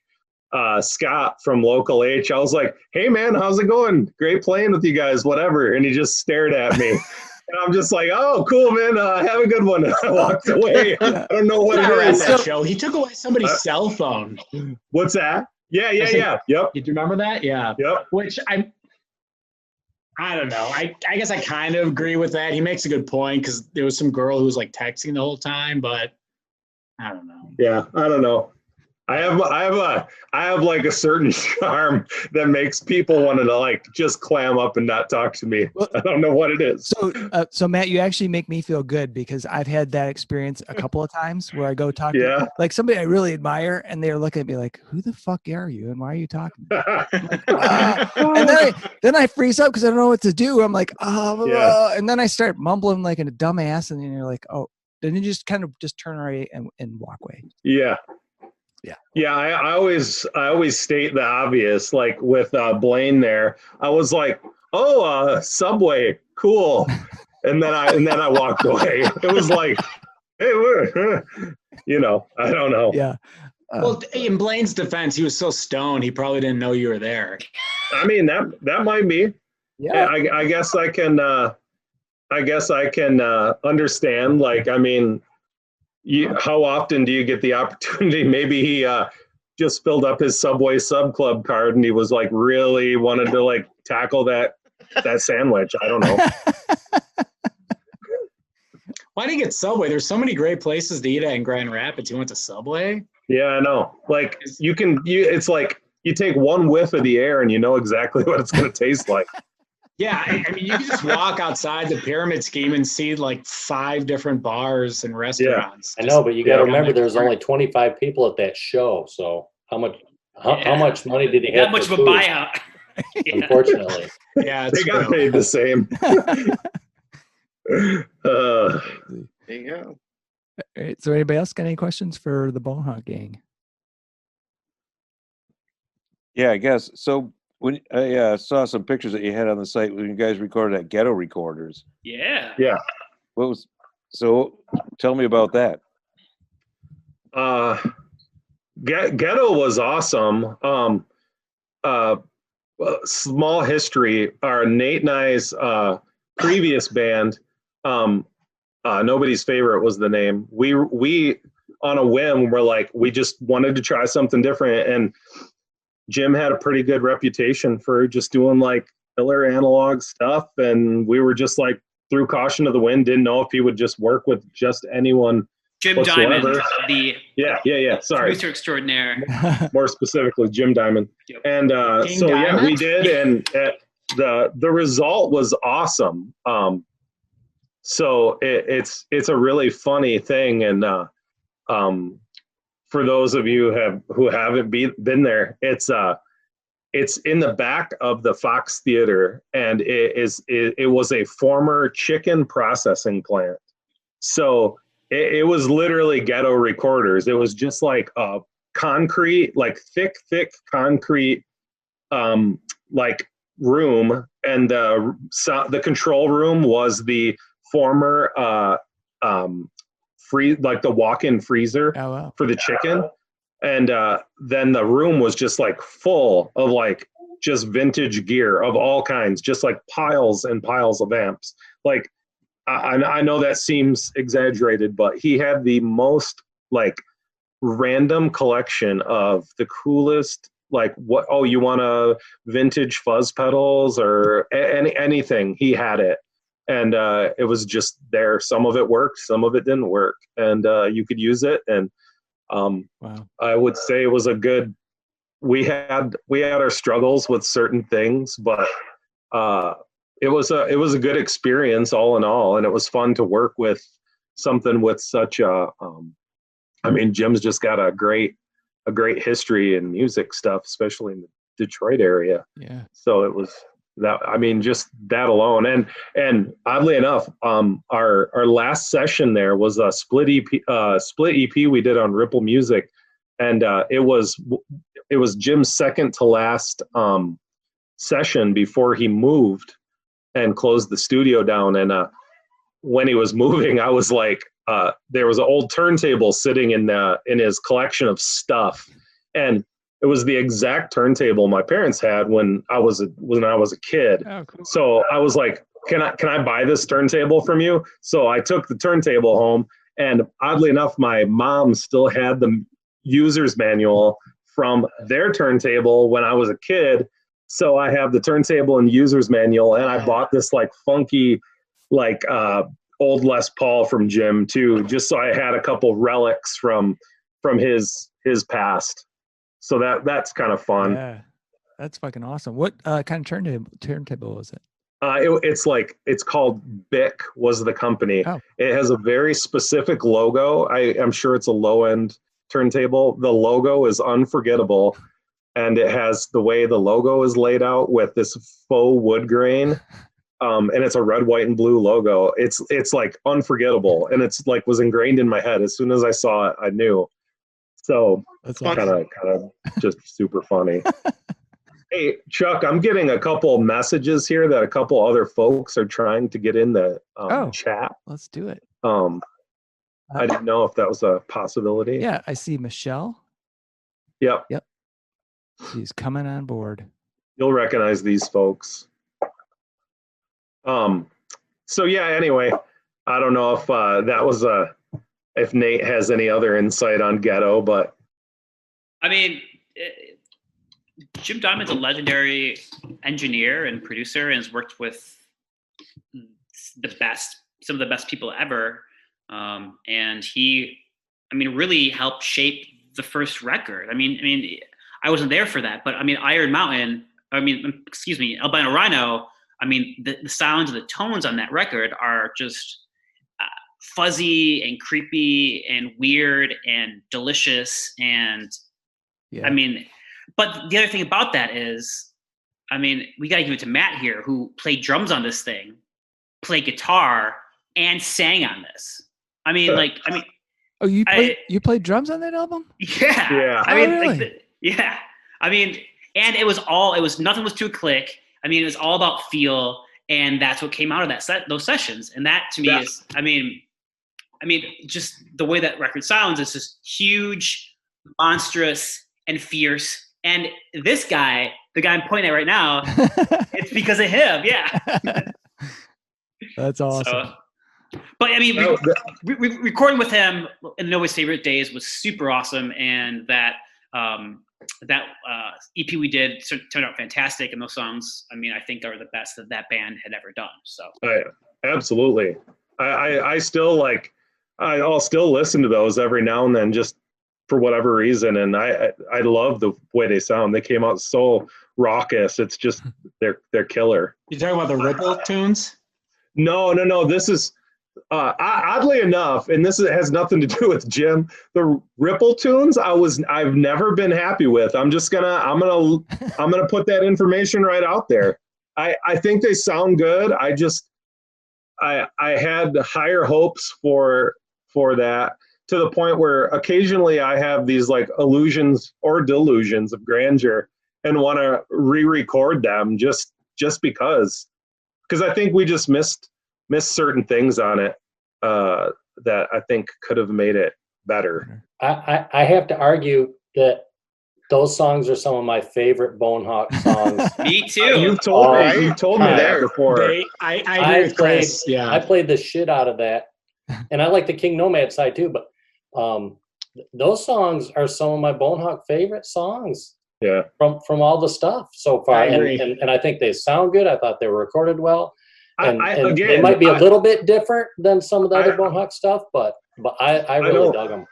Scott from Local H. I was like, hey man, how's it going? Great playing with you guys, whatever. And he just stared at me. And I'm just like, oh, cool, man. Have a good one. And I walked away. I don't know what it is. That show. He took away somebody's cell phone. What's that? Yeah. Yep. You remember that? Yeah. Yep. Which I don't know. I guess I kind of agree with that. He makes a good point because there was some girl who was like texting the whole time, but I don't know. Yeah, I don't know. I have like a certain charm that makes people want to like just clam up and not talk to me. I don't know what it is. So Matt, you actually make me feel good because I've had that experience a couple of times where I go talk to like somebody I really admire and they're looking at me like, who the fuck are you? And why are you talking? And then I freeze up because I don't know what to do. I'm like, and then I start mumbling like a dumbass and then you're like, oh, then you just kind of just turn away and walk away. Yeah. I always state the obvious, like with Blaine there. I was like, oh, Subway, cool, and then I walked away. It was like, hey, I don't know. Yeah. Well, in Blaine's defense, he was so stoned, he probably didn't know you were there. I mean, that might be. Yeah. I guess I can understand. Like, I mean. How often do you get the opportunity? Maybe he just filled up his Subway Sub Club card and he was like really wanted to like tackle that sandwich. I don't know. Why did he get Subway? There's so many great places to eat at in Grand Rapids. He went to Subway? Yeah, I know. Like it's like you take one whiff of the air and you know exactly what it's going to taste like. Yeah, I mean, you can just walk outside the pyramid scheme and see like 5 different bars and restaurants. I know, but you got to remember there's only 25 people at that show. So how much money did he have? That much of a buyout. Unfortunately. Yeah, they got paid the same. There you go. All right, so anybody else got any questions for the Bonehawk gang? Yeah, I guess so. When I saw some pictures that you had on the site when you guys recorded at Ghetto Recorders. Yeah. Tell me about that. Ghetto was awesome. Small history. Our Nate and I's previous band, Nobody's Favorite was the name. We on a whim were like, we just wanted to try something different, and Jim had a pretty good reputation for just doing like killer analog stuff, and we were just like, threw caution to the wind, didn't know if he would just work with just anyone. Jim whatsoever. Diamond, the sorry, producer extraordinaire. More specifically, Jim Diamond. Yep. And so Diamond? yeah, we did, and the result was awesome. So it's a really funny thing, and for those of you who haven't been there, it's in the back of the Fox Theater, and it was a former chicken processing plant. So it was literally Ghetto Recorders. It was just like a concrete, like thick concrete, like room, and the control room was the former like the walk-in freezer for the chicken. And then the room was just like full of like just vintage gear of all kinds, just like piles and piles of amps. Like, I know that seems exaggerated, but he had the most like random collection of the coolest, like, what, oh, you want a vintage fuzz pedals or anything, he had it. And it was just there. Some of it worked, some of it didn't work, and you could use it. And wow. I would say it was a good, we had our struggles with certain things, but it was a good experience all in all, and it was fun to work with something with such a I mean, Jim's just got a great history in music stuff, especially in the Detroit area. Yeah. So it was that, I mean, just that alone. And oddly enough, our last session there was a split EP we did on Ripple Music, and it was Jim's second to last session before he moved and closed the studio down. And when he was moving, I was like, there was an old turntable sitting in his collection of stuff, and it was the exact turntable my parents had when I was a kid. Oh, cool. So I was like, can I buy this turntable from you? So I took the turntable home, and oddly enough, my mom still had the user's manual from their turntable when I was a kid. So I have the turntable and user's manual, and I bought this like funky, like old Les Paul from Jim too, just so I had a couple relics from his past. So that's kind of fun. Yeah, that's fucking awesome. What kind of turntable was it? It's called Bic was the company. Oh. It has a very specific logo. I'm sure it's a low end turntable. The logo is unforgettable, and it has the way the logo is laid out with this faux wood grain. And it's a red, white, and blue logo. It's like unforgettable, and it's like was ingrained in my head. As soon as I saw it, I knew. So that's kind of just super funny. Hey, Chuck, I'm getting a couple messages here that a couple other folks are trying to get in the chat. Let's do it. I didn't know if that was a possibility. Yeah, I see Michelle. Yep. She's coming on board. You'll recognize these folks. So yeah, anyway, I don't know if that was if Nate has any other insight on Ghetto, but I mean, Jim Diamond's a legendary engineer and producer, and has worked with some of the best people ever. And he, I mean, really helped shape the first record. I mean, I wasn't there for that, but I mean, Albino Rhino. I mean, the sounds and the tones on that record are just fuzzy and creepy and weird and delicious. And I mean, but the other thing about that is, I mean, we got to give it to Matt here, who played drums on this thing, played guitar, and sang on this. Oh, you played drums on that album? Yeah. Yeah. I mean, really? yeah. I mean, and nothing was too click. I mean, it was all about feel, and that's what came out of those sessions. And that to me is, I mean, just the way that record sounds is just huge, monstrous, and fierce. And this guy, the guy I'm pointing at right now, it's because of him. Yeah. That's awesome. So, But I mean, recording with him in Noah's Favorite Days was super awesome, and that EP we did turned out fantastic. And those songs, I mean, I think are the best that band had ever done. So absolutely, I still like. I'll still listen to those every now and then, just for whatever reason, and I love the way they sound. They came out so raucous. It's just they're killer. You talking about the Ripple tunes? No. This is oddly enough, and this has nothing to do with Jim. The Ripple tunes I've never been happy with. I'm gonna put that information right out there. I think they sound good. I had higher hopes for that, to the point where occasionally I have these like illusions or delusions of grandeur and want to re-record them just because I think we just missed certain things on it that I think could have made it better. I have to argue that those songs are some of my favorite Bonehawk songs. Me too. You've told me that before. I agree with Chris. Yeah, I played the shit out of that, and I like the King Nomad side too. But those songs are some of my Bonehawk favorite songs. Yeah, from all the stuff so far, I agree. And I think they sound good. I thought they were recorded well, and again, they might be a little bit different than some of the other Bonehawk stuff, but I really dug them.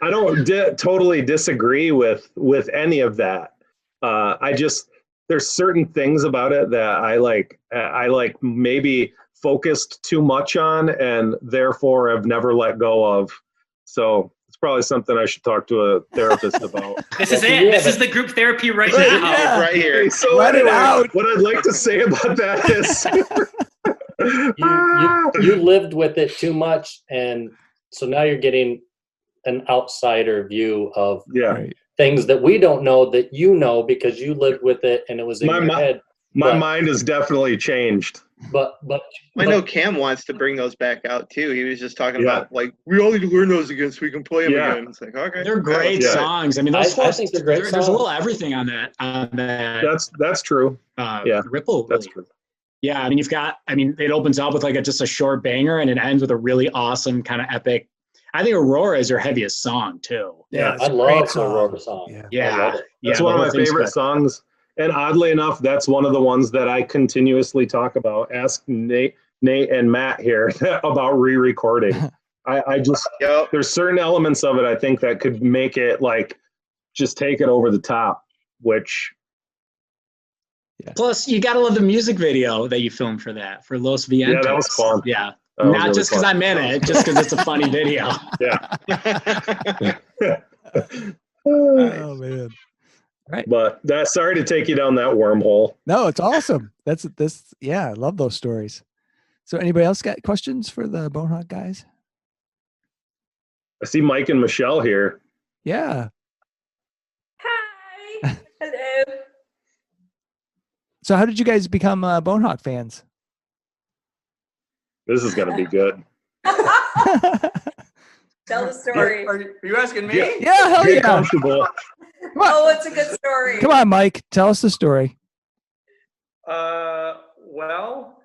I don't totally disagree with any of that. There's certain things about it that I like maybe focused too much on, and therefore have never let go of. So it's probably something I should talk to a therapist about. This is it. This is the group therapy right now. Right here. Okay, so Let it out. What I'd like to say about that is you lived with it too much, and so now you're getting an outsider view of things that we don't know that you know because you lived with it and it was in your head. My mind has definitely changed. But I know Cam wants to bring those back out too. He was just talking about like we all need to learn those again so we can play them again. It's like okay, they're great songs. I mean, those I think they're great songs. There's a little everything on that. That's true. Ripple. That's true. Yeah, I mean, it opens up with like just a short banger, and it ends with a really awesome kind of epic. I think Aurora is your heaviest song too. Yeah, I love the Aurora song. Yeah, that's one of my favorite songs. And oddly enough, that's one of the ones that I continuously talk about. Ask Nate and Matt here about re-recording. I just there's certain elements of it I think that could make it like just take it over the top. Which plus you gotta love the music video that you filmed for Los Vientos. Yeah, that was fun. Yeah. Not really just because I'm in it, just because it's a funny video. Yeah. Oh man. Right. But sorry to take you down that wormhole. No, it's awesome. Yeah, I love those stories. So anybody else got questions for the Bonehawk guys? I see Mike and Michelle here. Yeah. Hi. Hello. So how did you guys become Bonehawk fans? This is gonna be good. Tell the story. Are you asking me? Yeah, hell Get yeah. comfortable. Oh, it's a good story. Come on, Mike. Tell us the story. Well,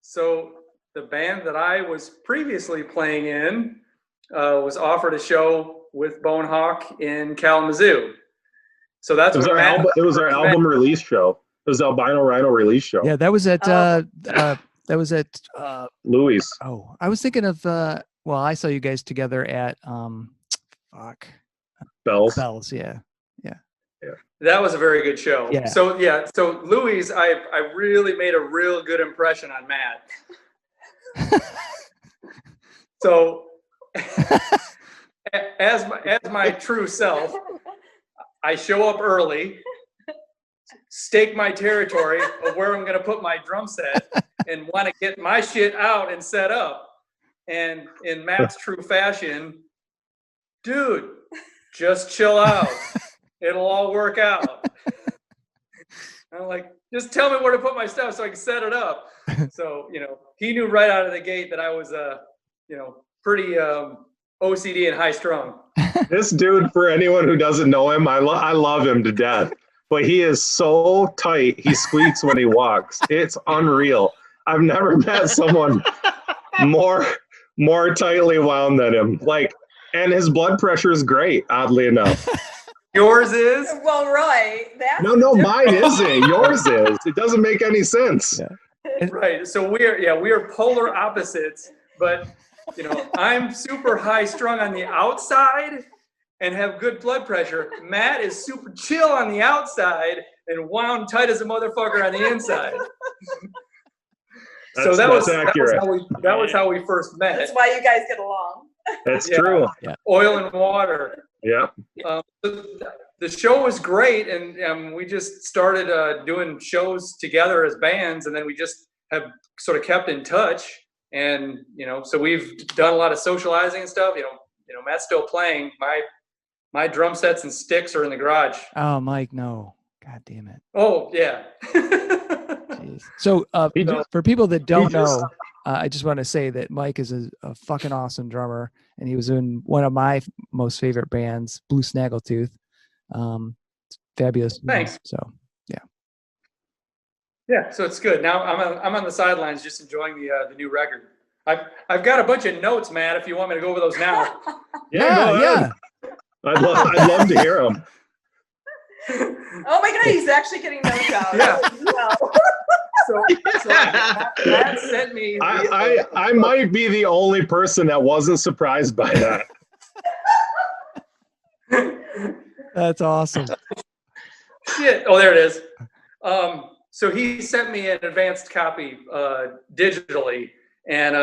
so the band that I was previously playing in was offered a show with Bonehawk in Kalamazoo. So that's it was our album release show. It was Albino Rhino release show. Yeah, that was at Louis. Oh, I was thinking of well, I saw you guys together at Bells, yeah. That was a very good show. Yeah. So Louis, I really made a real good impression on Matt. So as my true self, I show up early, stake my territory of where I'm going to put my drum set, and want to get my shit out and set up. And in Matt's true fashion, dude, just chill out. It'll all work out. I'm like, just tell me where to put my stuff so I can set it up. So, he knew right out of the gate that I was, pretty OCD and high strung. This dude, for anyone who doesn't know him, I love him to death. But he is so tight. He squeaks when he walks. It's unreal. I've never met someone more more tightly wound than him. Like, and his blood pressure is great, oddly enough. Yours is? Well, right. That's No, mine isn't. Yours is. It doesn't make any sense. Yeah. Right. So we are polar opposites, but I'm super high strung on the outside and have good blood pressure. Matt is super chill on the outside and wound tight as a motherfucker on the inside. So that was accurate. That was how we first met. That's why you guys get along. That's true. Yeah. Oil and water. Yeah. The show was great, and we just started doing shows together as bands, and then we just have sort of kept in touch. And so we've done a lot of socializing and stuff. Matt's still playing. My drum sets and sticks are in the garage. Oh, Mike, no. God damn it. Oh yeah. Jeez. So for people that don't know, I just want to say that Mike is a fucking awesome drummer, and he was in one of my most favorite bands, Blue Snaggletooth. Fabulous. Thanks. So yeah, so it's good. Now I'm on the sidelines just enjoying the new record. I've got a bunch of notes, Matt, if you want me to go over those now. Yeah. I'd love to hear them. Oh my God, he's actually getting notes out. Yeah. Wow. So Matt sent me. I might be the only person that wasn't surprised by that. that's awesome. Shit. Oh, there it is. So he sent me an advanced copy digitally, and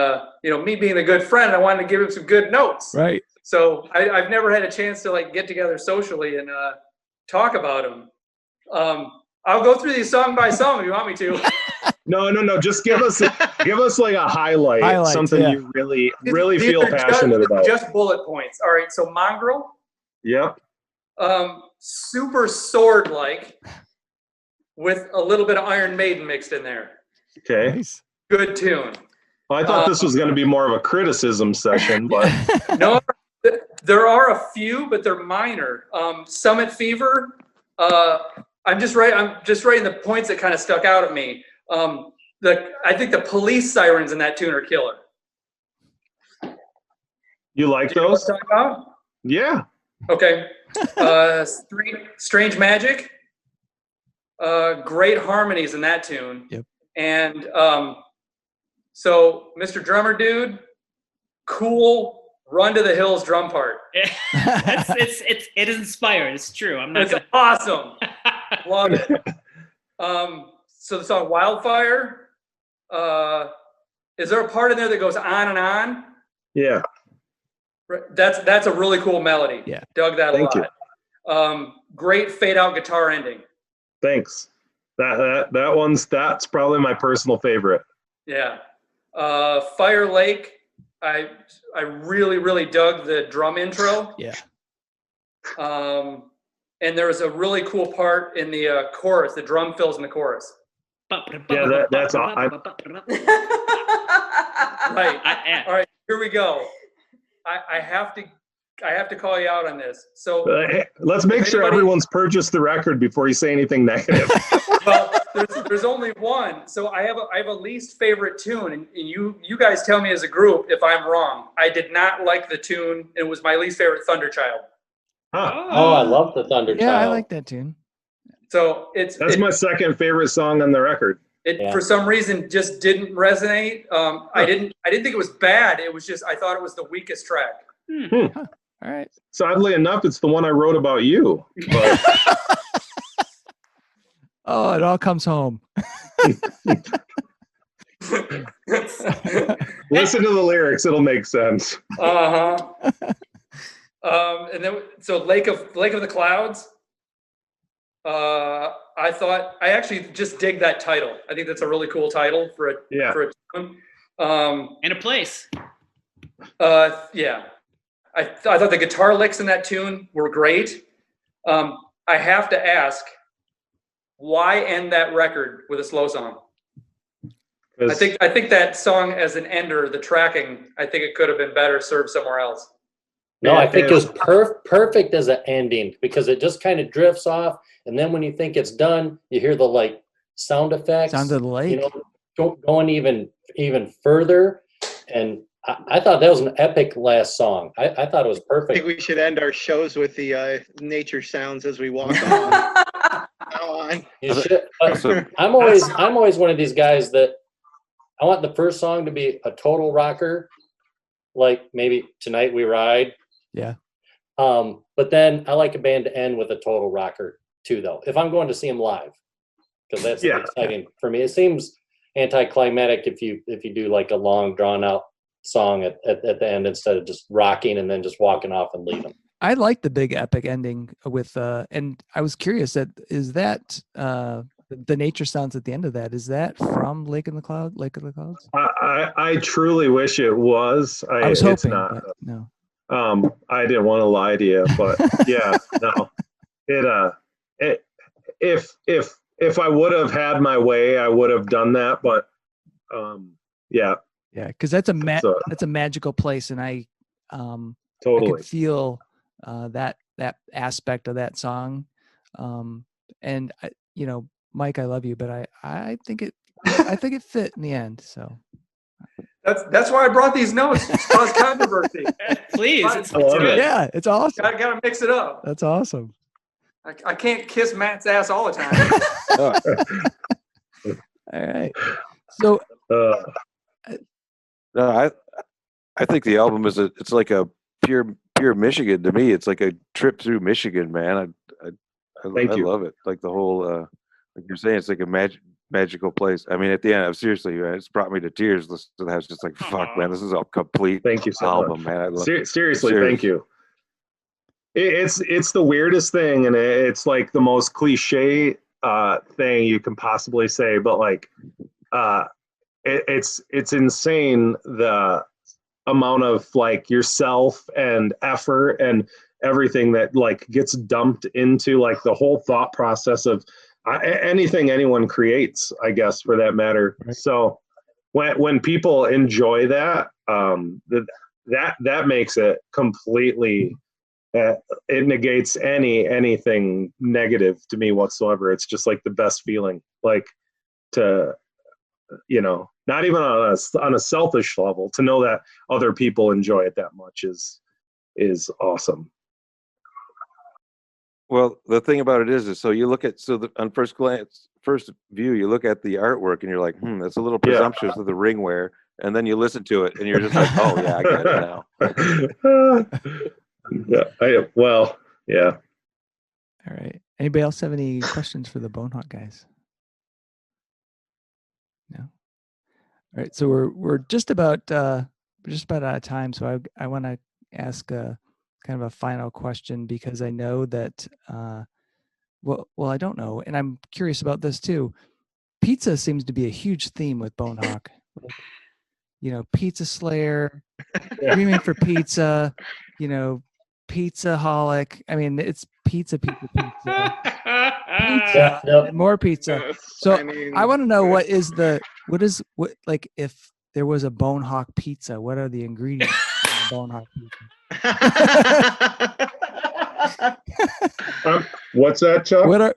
me being a good friend, I wanted to give him some good notes. Right. So I've never had a chance to get together socially and talk about them. I'll go through these song by song if you want me to. No. Just give us like a highlight, something you really feel passionate about. Just bullet points. All right. So Mongrel. Yep. Super sword-like, with a little bit of Iron Maiden mixed in there. Okay. Nice. Good tune. Well, I thought this was going to be more of a criticism session, but no, there are a few, but they're minor. Summit Fever. I'm just writing the points that kind of stuck out at me. I think the police sirens in that tune are killer. You like Do you know those? what I'm talking about? Yeah. Okay. Strange Magic. Great harmonies in that tune. Yep. And so Mr. Drummer Dude, cool Run to the Hills drum part. It is inspired. It's true. It's awesome. Love it. So the song Wildfire, is there a part in there that goes on and on? Yeah. That's a really cool melody. Yeah. Dug that Thank a lot. Great fade out guitar ending. Thanks. That's probably my personal favorite. Yeah. Fire Lake, I really, really dug the drum intro. Yeah. And there was a really cool part in the chorus. The drum fills in the chorus. Yeah, that's all. Right. All right, here we go. I have to call you out on this. So hey, let's make sure everyone's purchased the record before you say anything negative. Well, there's only one. So I have a least favorite tune, and you guys tell me as a group if I'm wrong. I did not like the tune. It was my least favorite, Thunderchild. Huh. Oh, I love the Thunderchild. Yeah, I like that tune. So that's my second favorite song on the record. For some reason just didn't resonate. I didn't think it was bad. It was just I thought it was the weakest track. Huh. All right. So oddly enough, it's the one I wrote about you. But... Oh, it all comes home. Listen to the lyrics; it'll make sense. And then so Lake of the Clouds. I actually just dig that title. I think that's a really cool title for a tune. And a place. Yeah. I thought the guitar licks in that tune were great. I have to ask, why end that record with a slow song? I think that song as an ender, the tracking, I think it could have been better served somewhere else. No, I think it was perfect as an ending because it just kind of drifts off, and then when you think it's done, you hear the sound effects. Sound of the lake. Going even further, and I thought that was an epic last song. I thought it was I perfect. think we should end our shows with the nature sounds as we walk on. Now on. You should, but I'm always one of these guys that I want the first song to be a total rocker, like maybe Tonight We Ride. Yeah. But then I like a band to end with a total rocker too, though. If I'm going to see them live, because that's exciting for me. It seems anticlimactic if you do like a long drawn out song at the end instead of just rocking and then just walking off and leaving. I like the big epic ending with and I was curious is that the nature sounds at the end of that, is that from Lake of the Clouds? I truly wish it was. I was hoping, it's not. but no. I didn't want to lie to you, but yeah, no. If I would have had my way, I would have done that, but yeah. Yeah, because that's a magical place, and I totally I could feel that aspect of that song, and Mike, I love you, but I think it fit in the end. So that's why I brought these notes. It's cause controversy. Please, it's good. Yeah, it's awesome. Gotta mix it up. That's awesome. I can't kiss Matt's ass all the time. All right, so. No, I think the album it's like a pure Michigan to me. It's like a trip through Michigan, man. I love it. Like the whole like you're saying, it's like a magical place. I mean, at the end, seriously, man, it's brought me to tears. Listen to that. It's just like, fuck, man, this is a complete album, man. I love seriously, thank you. It's the weirdest thing, and it's like the most cliche thing you can possibly say, but like it's insane the amount of like yourself and effort and everything that like gets dumped into like the whole thought process of anything anyone creates, I guess, for that matter. Right. So when people enjoy that, that makes it completely it negates anything negative to me whatsoever. It's just like the best feeling, like to not even on a selfish level, to know that other people enjoy it that much is awesome. Well, the thing about it is so you look at on first view, you look at the artwork and you're like, that's a little presumptuous of the ring wear, and then you listen to it and you're just like, oh yeah, I get it now. Yeah. All right. Anybody else have any questions for the Bonehawk guys? No. All right. So we're just about out of time. So I want to ask kind of a final question, because I know that well I don't know, and I'm curious about this too. Pizza seems to be a huge theme with Bonehawk. Pizza Slayer, screaming for pizza. Pizza-holic. I mean, it's pizza, more pizza. So I want to know what if there was a Bonehawk pizza, what are the ingredients in a Bonehawk pizza? What's that, Chuck? What are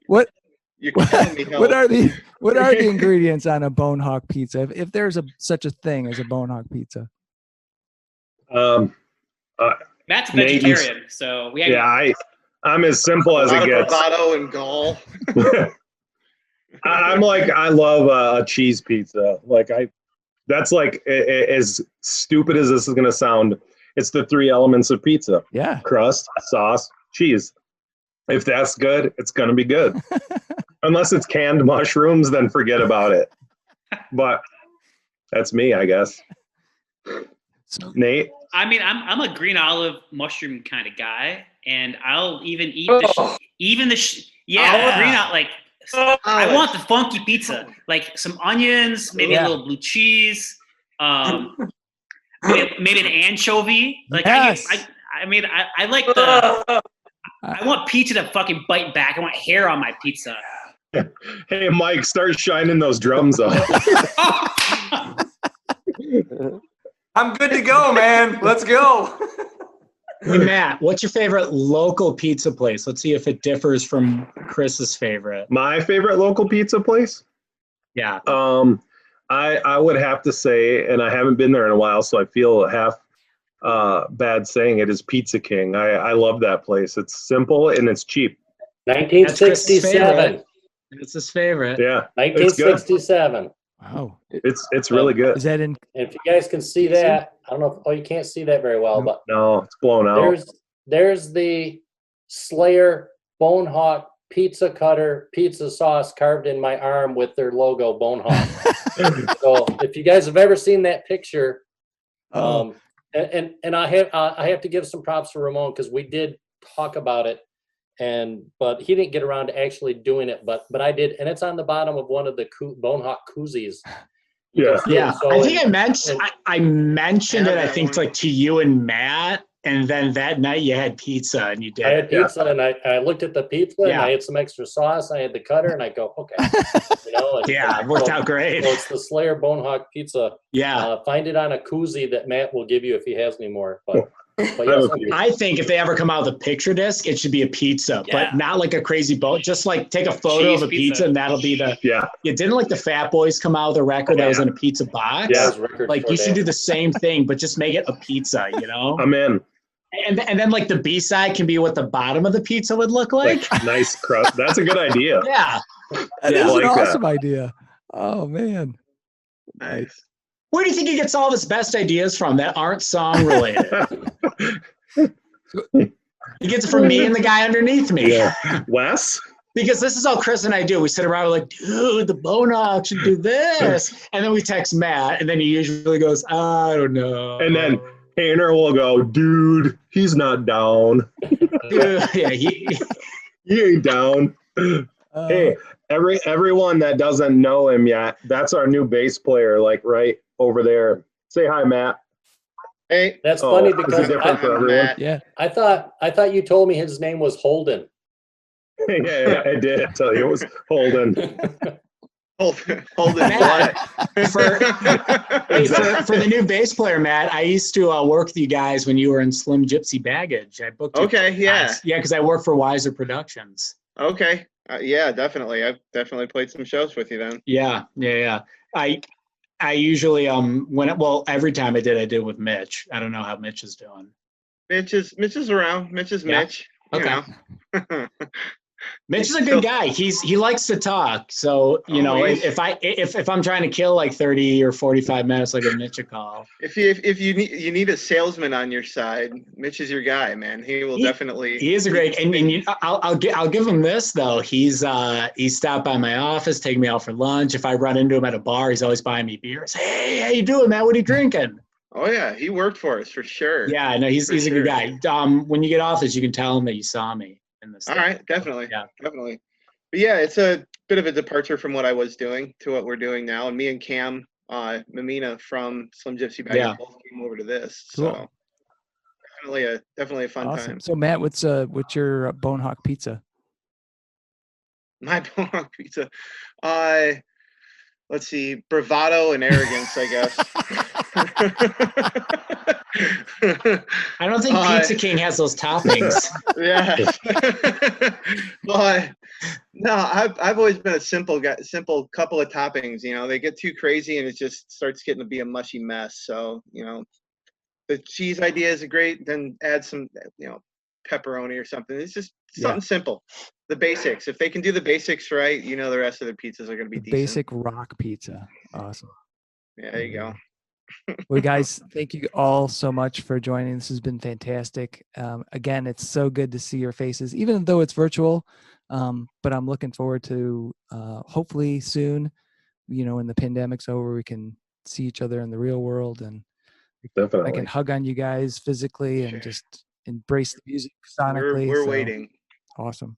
the ingredients on a Bonehawk pizza? If there's such a thing as a Bonehawk pizza? Matt's a vegetarian, so we have. I'm as simple as it gets. Bravado and gall. I'm like, I love a cheese pizza. Like that's like as stupid as this is gonna sound. It's the three elements of pizza. Yeah. Crust, sauce, cheese. If that's good, it's gonna be good. Unless it's canned mushrooms, then forget about it. But that's me, I guess. Nate? I mean, I'm a green olive mushroom kind of guy, and I'll even eat green olive. Like, I want the funky pizza, like some onions, maybe a little blue cheese, maybe an anchovy. Like, yes. I like the. I want pizza to fucking bite back. I want hair on my pizza. Hey, Mike, start shining those drums up. I'm good to go, man. Let's go. Hey, Matt, what's your favorite local pizza place? Let's see if it differs from Chris's favorite. My favorite local pizza place? Yeah. I would have to say, and I haven't been there in a while, so I feel half bad saying it, is Pizza King. I love that place. It's simple and it's cheap. 1967. It's his favorite. Yeah, it's good. 1967. Wow. It's really good. Is that in? And if you guys can see that, I don't know. You can't see that very well, but No, it's blown out. there's the Slayer Bonehawk pizza cutter pizza sauce carved in my arm with their logo Bonehawk. So if you guys have ever seen that picture, and I have to give some props to Ramone, because we did talk about it, but he didn't get around to actually doing it, but I did, and it's on the bottom of one of the Bonehawk koozies. Yeah. So I think I mentioned it. I think like to you and Matt, and then that night you had pizza and you did. I had pizza, and I looked at the pizza, and I had some extra sauce. I had the cutter, and I go, okay, it worked out great. So it's the Slayer Bonehawk pizza. Yeah, find it on a koozie that Matt will give you if he has any more. But I think if they ever come out with a picture disc, it should be a pizza, but not like a crazy boat. Just like take a photo of a pizza, and that'll be the didn't like the Fat Boys come out with a record that was in a pizza box? Yeah, like you should do the same thing, but just make it a pizza. I'm in. And then like the B-side can be what the bottom of the pizza would look like. Nice crust. That's a good idea. Yeah, that is an awesome idea. Oh man, nice. Where do you think he gets all of his best ideas from that aren't song related? He gets it from me and the guy underneath me. Yeah. Wes? Because this is all Chris and I do. We sit around, we're like, dude, the Bonehawk should do this. And then we text Matt, and then he usually goes, I don't know. And then Tanner will go, dude, he's not down. Yeah, he ain't down. Hey, everyone that doesn't know him yet, that's our new bass player, like right over there. Say hi, Matt. Hey, that's funny because different for everyone. Yeah, I thought you told me his name was Holden. Yeah, I did tell you it was Holden. Holden. Matt, for the new bass player, Matt, I used to work with you guys when you were in Slim Gypsy Baggage. I booked you. Okay, yeah, because I work for Wiser Productions. Okay, yeah, definitely. I've definitely played some shows with you then. Yeah. I usually every time I did with Mitch. I don't know how Mitch is doing. Mitch is around. Mitch is Mitch. Okay. Mitch is a good guy. He likes to talk. So if I'm trying to kill like 30 or 45 minutes, like a Mitch a call. If you need a salesman on your side, Mitch is your guy, man. He will definitely. He is a great. And I'll give him this though. He's stopped by my office, taking me out for lunch. If I run into him at a bar, he's always buying me beers. Hey, how you doing, man? What are you drinking? Oh yeah, he worked for us for sure. Yeah, no, he's a good guy. When you get off this, you can tell him that you saw me. All right, definitely. Yeah, definitely. But yeah, it's a bit of a departure from what I was doing to what we're doing now. And me and Cam Mamina from Slim Gypsy Bag both came over to this. Cool. So definitely a fun time. So Matt, what's your Bonehawk pizza? My Bonehawk pizza. Let's see, bravado and arrogance, I guess. I don't think Pizza King has those toppings. Yeah. But no, I've always been a simple guy, simple couple of toppings. They get too crazy and it just starts getting to be a mushy mess. So, the cheese idea is great. Then add some, pepperoni or something. It's just something simple. The basics. If they can do the basics right, the rest of the pizzas are going to be decent. Basic rock pizza. Awesome. Yeah, there you go. Well, guys, thank you all so much for joining. This has been fantastic. Again, it's so good to see your faces, even though it's virtual. But I'm looking forward to hopefully soon, when the pandemic's over, we can see each other in the real world, and definitely I can hug on you guys physically and just embrace the music sonically. We're waiting. Awesome.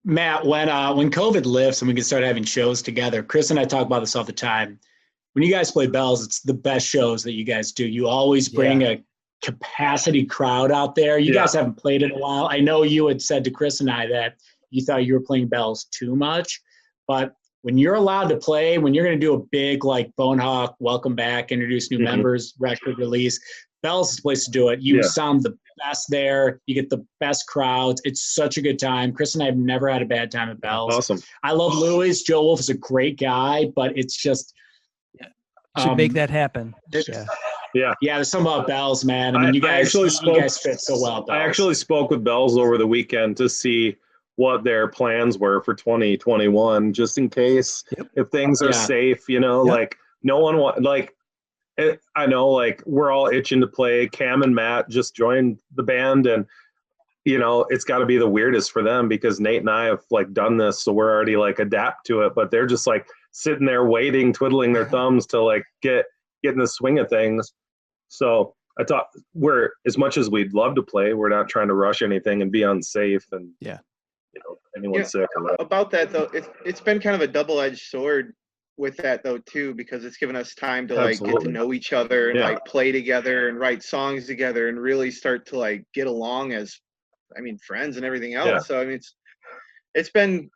Matt, when COVID lifts and we can start having shows together, Chris and I talk about this all the time. When you guys play bells, it's the best shows that you guys do. You always bring a capacity crowd out there. You guys haven't played in a while. I know you had said to Chris and I that you thought you were playing bells too much, but when you're allowed to play, when you're going to do a big like Bonehawk, welcome back, introduce new members, record release, Bell's is the place to do it. You sound the best there. You get the best crowds. It's such a good time. Chris and I have never had a bad time at Bell's. Awesome. I love Louis. Joe Wolf is a great guy, but it's just should make that happen. Yeah, there's something about Bell's, man. I mean, you guys fit so well. Bell's. I actually spoke with Bell's over the weekend to see what their plans were for 2021, just in case if things are safe. Like no one I know, like we're all itching to play. Cam and Matt just joined the band, and it's got to be the weirdest for them because Nate and I have like done this, so we're already like adapt to it. But they're just like sitting there waiting, twiddling their thumbs to like get in the swing of things. So I thought we're, as much as we'd love to play, we're not trying to rush anything and be unsafe and anyone's sick or whatever. About that though, it's been kind of a double-edged sword with that though too, because it's given us time to like get to know each other and like play together and write songs together and really start to like get along as friends and everything else. So it's been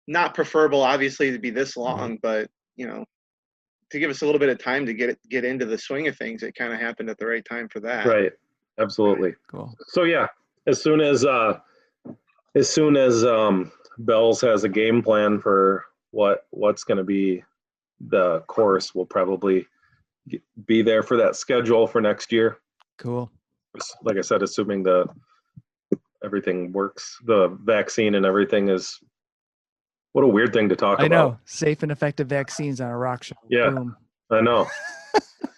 not preferable obviously to be this long, but to give us a little bit of time to get into the swing of things, it kind of happened at the right time for that. Right. Absolutely. Cool. So as soon as Bell's has a game plan for what's going to be the course, we'll probably be there for that schedule for next year. Cool. Like I said, assuming everything works, the vaccine and everything is. What a weird thing to talk about. I know. Safe and effective vaccines on a rock show. Yeah. Boom. I know.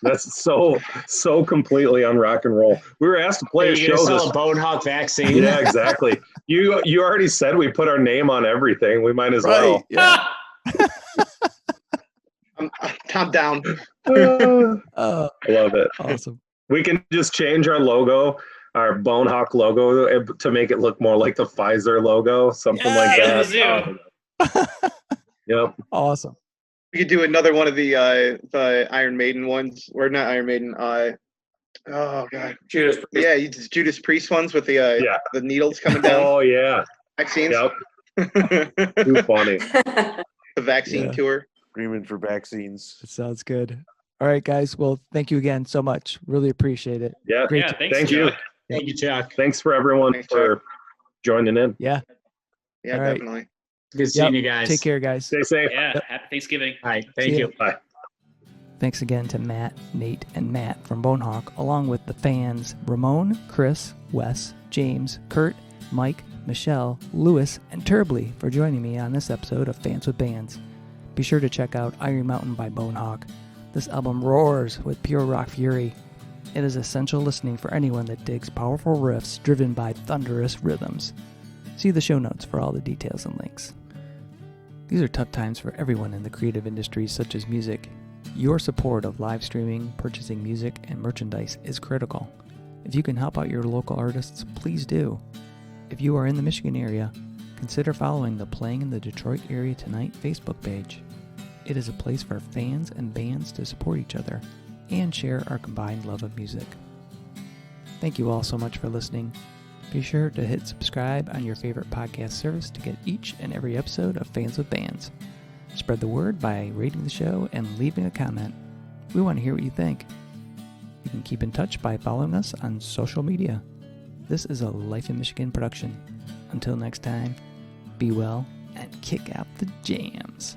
That's so completely on rock and roll. We were asked to play a show. Sell a Bonehawk vaccine. Yeah, exactly. You already said we put our name on everything. We might as well. Yeah. I'm down. I love it. Awesome. We can just change our logo, our Bonehawk logo, to make it look more like the Pfizer logo, something like that. Yep. Awesome. We could do another one of the Iron Maiden ones, or not Iron Maiden. Oh God, Judas Priest. Yeah, Judas Priest ones with the needles coming down. Oh yeah, vaccines. Yep. Too funny. The vaccine tour. Screaming for vaccines. It sounds good. All right, guys. Well, thank you again so much. Really appreciate it. Yeah. Great. Thank you. Thank you, Chuck. Thanks for everyone for joining in. Yeah. Yeah, all right. definitely. Good seeing you guys. Take care, guys. Stay safe. Yeah. Happy Thanksgiving. All right. Thank you. Bye. Thanks again to Matt, Nate, and Matt from Bonehawk, along with the fans Ramone, Chris, Wes, James, Curt, Mike, Michelle, Lewis, and Terbly for joining me on this episode of Fans with Bands. Be sure to check out Iron Mountain by Bonehawk. This album roars with pure rock fury. It is essential listening for anyone that digs powerful riffs driven by thunderous rhythms. See the show notes for all the details and links. These are tough times for everyone in the creative industries such as music. Your support of live streaming, purchasing music, and merchandise is critical. If you can help out your local artists, please do. If you are in the Michigan area, consider following the Playing in the Detroit Area Tonight Facebook page. It is a place for fans and bands to support each other and share our combined love of music. Thank you all so much for listening. Be sure to hit subscribe on your favorite podcast service to get each and every episode of Fans with Bands. Spread the word by rating the show and leaving a comment. We want to hear what you think. You can keep in touch by following us on social media. This is a Life in Michigan production. Until next time, be well and kick out the jams.